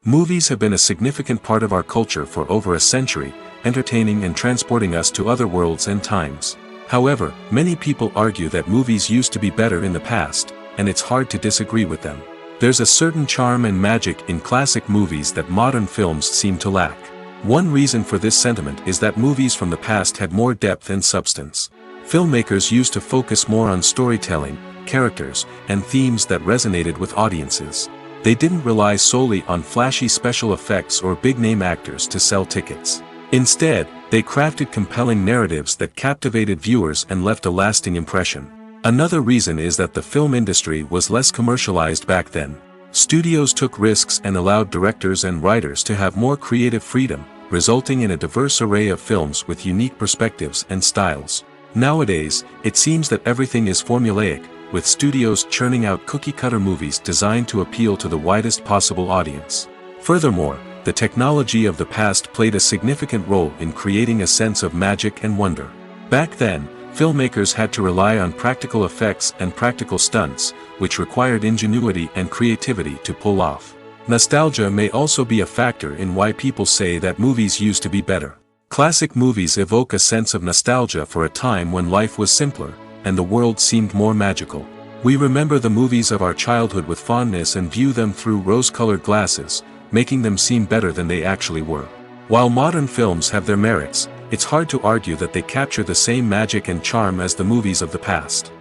Movies have been a significant part of our culture for over a century, entertaining and transporting us to other worlds and times. However, many people argue that movies used to be better in the past, and it's hard to disagree with them. There's a certain charm and magic in classic movies that modern films seem to lack. One reason for this sentiment is that movies from the past had more depth and substance. Filmmakers used to focus more on storytelling, characters, and themes that resonated with audiences. They didn't rely solely on flashy special effects or big-name actors to sell tickets. Instead, they crafted compelling narratives that captivated viewers and left a lasting impression. Another reason is that the film industry was less commercialized back then. Studios took risks and allowed directors and writers to have more creative freedom, resulting in a diverse array of films with unique perspectives and styles. Nowadays, it seems that everything is formulaic, with studios churning out cookie-cutter movies designed to appeal to the widest possible audience. Furthermore, the technology of the past played a significant role in creating a sense of magic and wonder. Back then, filmmakers had to rely on practical effects and practical stunts, which required ingenuity and creativity to pull off. Nostalgia may also be a factor in why people say that movies used to be better. Classic movies evoke a sense of nostalgia for a time when life was simpler, and the world seemed more magical. We remember the movies of our childhood with fondness and view them through rose-colored glasses, making them seem better than they actually were. While modern films have their merits, it's hard to argue that they capture the same magic and charm as the movies of the past.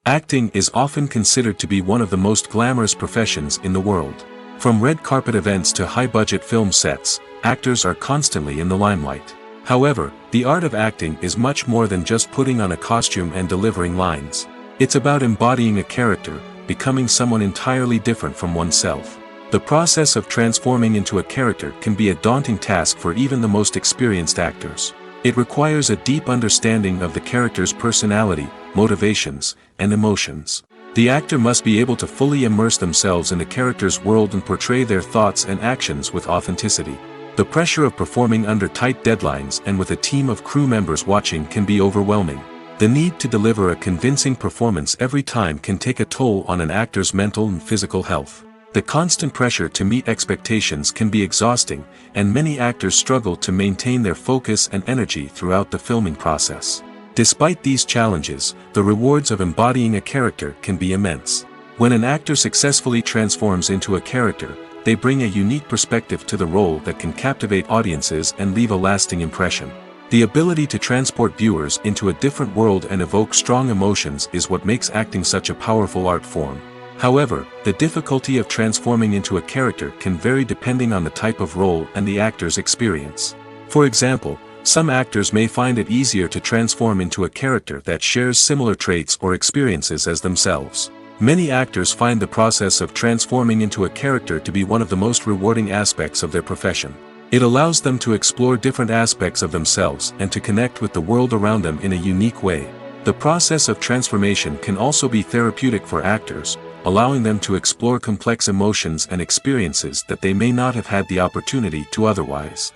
Acting is often considered to be one of the most glamorous professions in the world. From red carpet events to high-budget film sets, actors are constantly in the limelight. However, the art of acting is much more than just putting on a costume and delivering lines. It's about embodying a character, becoming someone entirely different from oneself. The process of transforming into a character can be a daunting task for even the most experienced actors. It requires a deep understanding of the character's personality, motivations, and emotions. The actor must be able to fully immerse themselves in the character's world and portray their thoughts and actions with authenticity. The pressure of performing under tight deadlines and with a team of crew members watching can be overwhelming. The need to deliver a convincing performance every time can take a toll on an actor's mental and physical health. The constant pressure to meet expectations can be exhausting, and many actors struggle to maintain their focus and energy throughout the filming process. Despite these challenges, the rewards of embodying a character can be immense. When an actor successfully transforms into a character, they bring a unique perspective to the role that can captivate audiences and leave a lasting impression. The ability to transport viewers into a different world and evoke strong emotions is what makes acting such a powerful art form. However, the difficulty of transforming into a character can vary depending on the type of role and the actor's experience. For example, some actors may find it easier to transform into a character that shares similar traits or experiences as themselves. Many actors find the process of transforming into a character to be one of the most rewarding aspects of their profession. It allows them to explore different aspects of themselves and to connect with the world around them in a unique way. The process of transformation can also be therapeutic for actors, allowing them to explore complex emotions and experiences that they may not have had the opportunity to otherwise.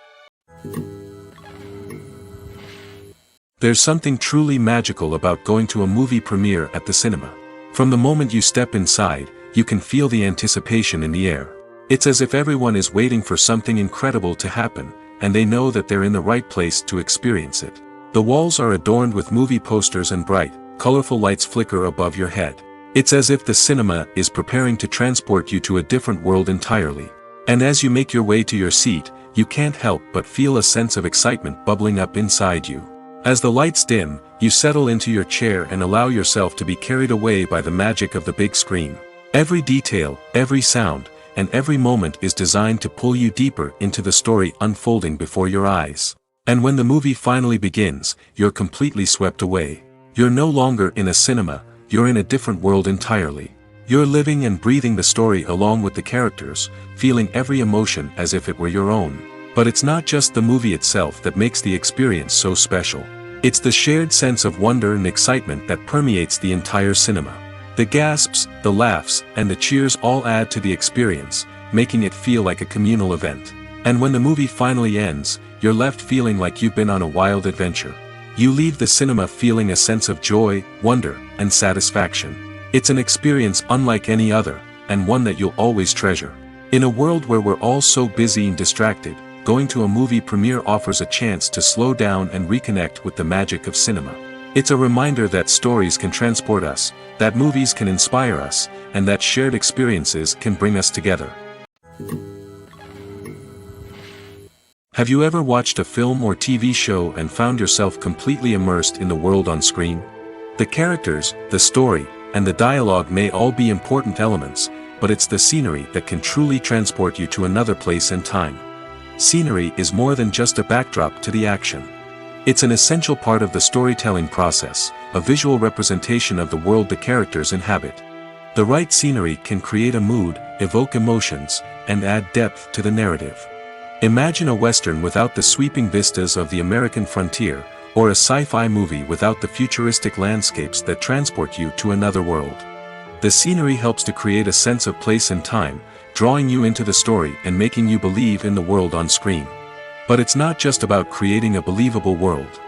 There's something truly magical about going to a movie premiere at the cinema. From the moment you step inside, you can feel the anticipation in the air. It's as if everyone is waiting for something incredible to happen, and they know that they're in the right place to experience it. The walls are adorned with movie posters and bright, colorful lights flicker above your head. It's as if the cinema is preparing to transport you to a different world entirely. And as you make your way to your seat, you can't help but feel a sense of excitement bubbling up inside you. As the lights dim, you settle into your chair and allow yourself to be carried away by the magic of the big screen. Every detail, every sound, and every moment is designed to pull you deeper into the story unfolding before your eyes. And when the movie finally begins, you're completely swept away. You're no longer in a cinema, you're in a different world entirely. You're living and breathing the story along with the characters, feeling every emotion as if it were your own. But it's not just the movie itself that makes the experience so special. It's the shared sense of wonder and excitement that permeates the entire cinema. The gasps, the laughs, and the cheers all add to the experience, making it feel like a communal event. And when the movie finally ends, you're left feeling like you've been on a wild adventure. You leave the cinema feeling a sense of joy, wonder, and satisfaction. It's an experience unlike any other, and one that you'll always treasure. In a world where we're all so busy and distracted, going to a movie premiere offers a chance to slow down and reconnect with the magic of cinema. It's a reminder that stories can transport us, that movies can inspire us, and that shared experiences can bring us together. Have you ever watched a film or TV show and found yourself completely immersed in the world on screen? The characters, the story, and the dialogue may all be important elements, but it's the scenery that can truly transport you to another place and time. Scenery is more than just a backdrop to the action. It's an essential part of the storytelling process, a visual representation of the world the characters inhabit. The right scenery can create a mood, evoke emotions, and add depth to the narrative. Imagine a western without the sweeping vistas of the American frontier, or a sci-fi movie without the futuristic landscapes that transport you to another world. The scenery helps to create a sense of place and time, drawing you into the story and making you believe in the world on screen. But it's not just about creating a believable world.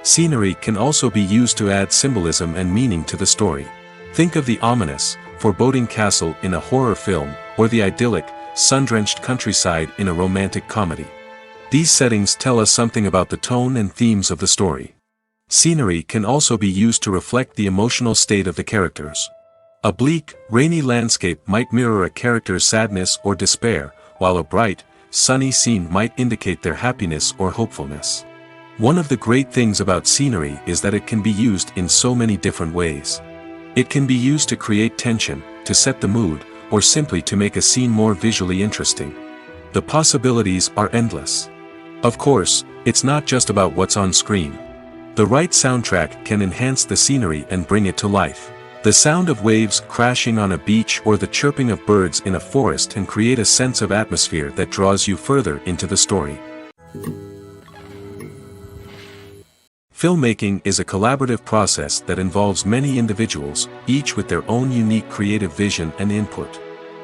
Scenery can also be used to add symbolism and meaning to the story. Think of the ominous, foreboding castle in a horror film, or the idyllic, sun-drenched countryside in a romantic comedy. These settings tell us something about the tone and themes of the story. Scenery can also be used to reflect the emotional state of the characters. A bleak, rainy landscape might mirror a character's sadness or despair, while a bright, sunny scene might indicate their happiness or hopefulness. One of the great things about scenery is that it can be used in so many different ways. It can be used to create tension, to set the mood, or simply to make a scene more visually interesting. The possibilities are endless. Of course, it's not just about what's on screen. The right soundtrack can enhance the scenery and bring it to life. The sound of waves crashing on a beach or the chirping of birds in a forest can create a sense of atmosphere that draws you further into the story. Filmmaking is a collaborative process that involves many individuals, each with their own unique creative vision and input.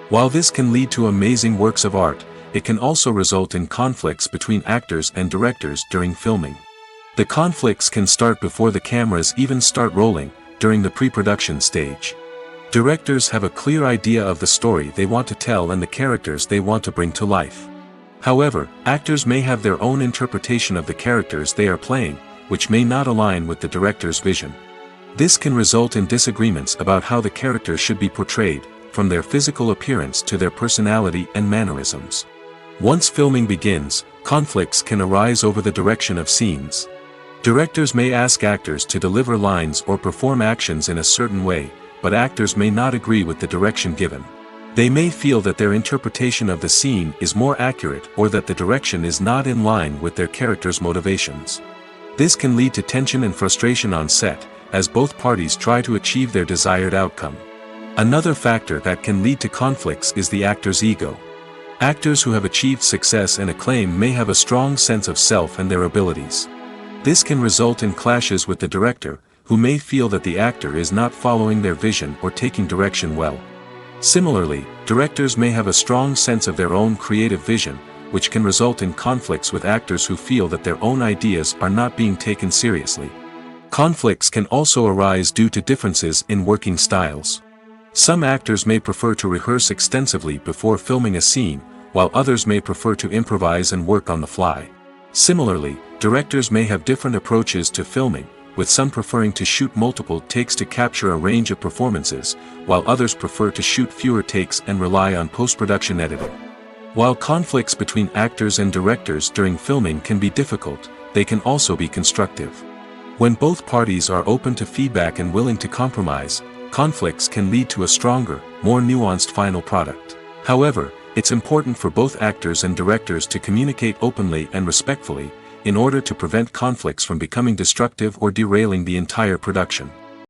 While this can lead to amazing works of art, it can also result in conflicts between actors and directors during filming. The conflicts can start before the cameras even start rolling, during the pre-production stage. Directors have a clear idea of the story they want to tell and the characters they want to bring to life. However, actors may have their own interpretation of the characters they are playing, which may not align with the director's vision. This can result in disagreements about how the characters should be portrayed, from their physical appearance to their personality and mannerisms. Once filming begins, conflicts can arise over the direction of scenes. Directors may ask actors to deliver lines or perform actions in a certain way, but actors may not agree with the direction given. They may feel that their interpretation of the scene is more accurate or that the direction is not in line with their character's motivations. This can lead to tension and frustration on set, as both parties try to achieve their desired outcome. Another factor that can lead to conflicts is the actor's ego. Actors who have achieved success and acclaim may have a strong sense of self and their abilities. This can result in clashes with the director, who may feel that the actor is not following their vision or taking direction well. Similarly, directors may have a strong sense of their own creative vision, which can result in conflicts with actors who feel that their own ideas are not being taken seriously. Conflicts can also arise due to differences in working styles. Some actors may prefer to rehearse extensively before filming a scene, while others may prefer to improvise and work on the fly. Similarly, directors may have different approaches to filming, with some preferring to shoot multiple takes to capture a range of performances, while others prefer to shoot fewer takes and rely on post-production editing. While conflicts between actors and directors during filming can be difficult, they can also be constructive. When both parties are open to feedback and willing to compromise, conflicts can lead to a stronger, more nuanced final product. However, it's important for both actors and directors to communicate openly and respectfully, in order to prevent conflicts from becoming destructive or derailing the entire production.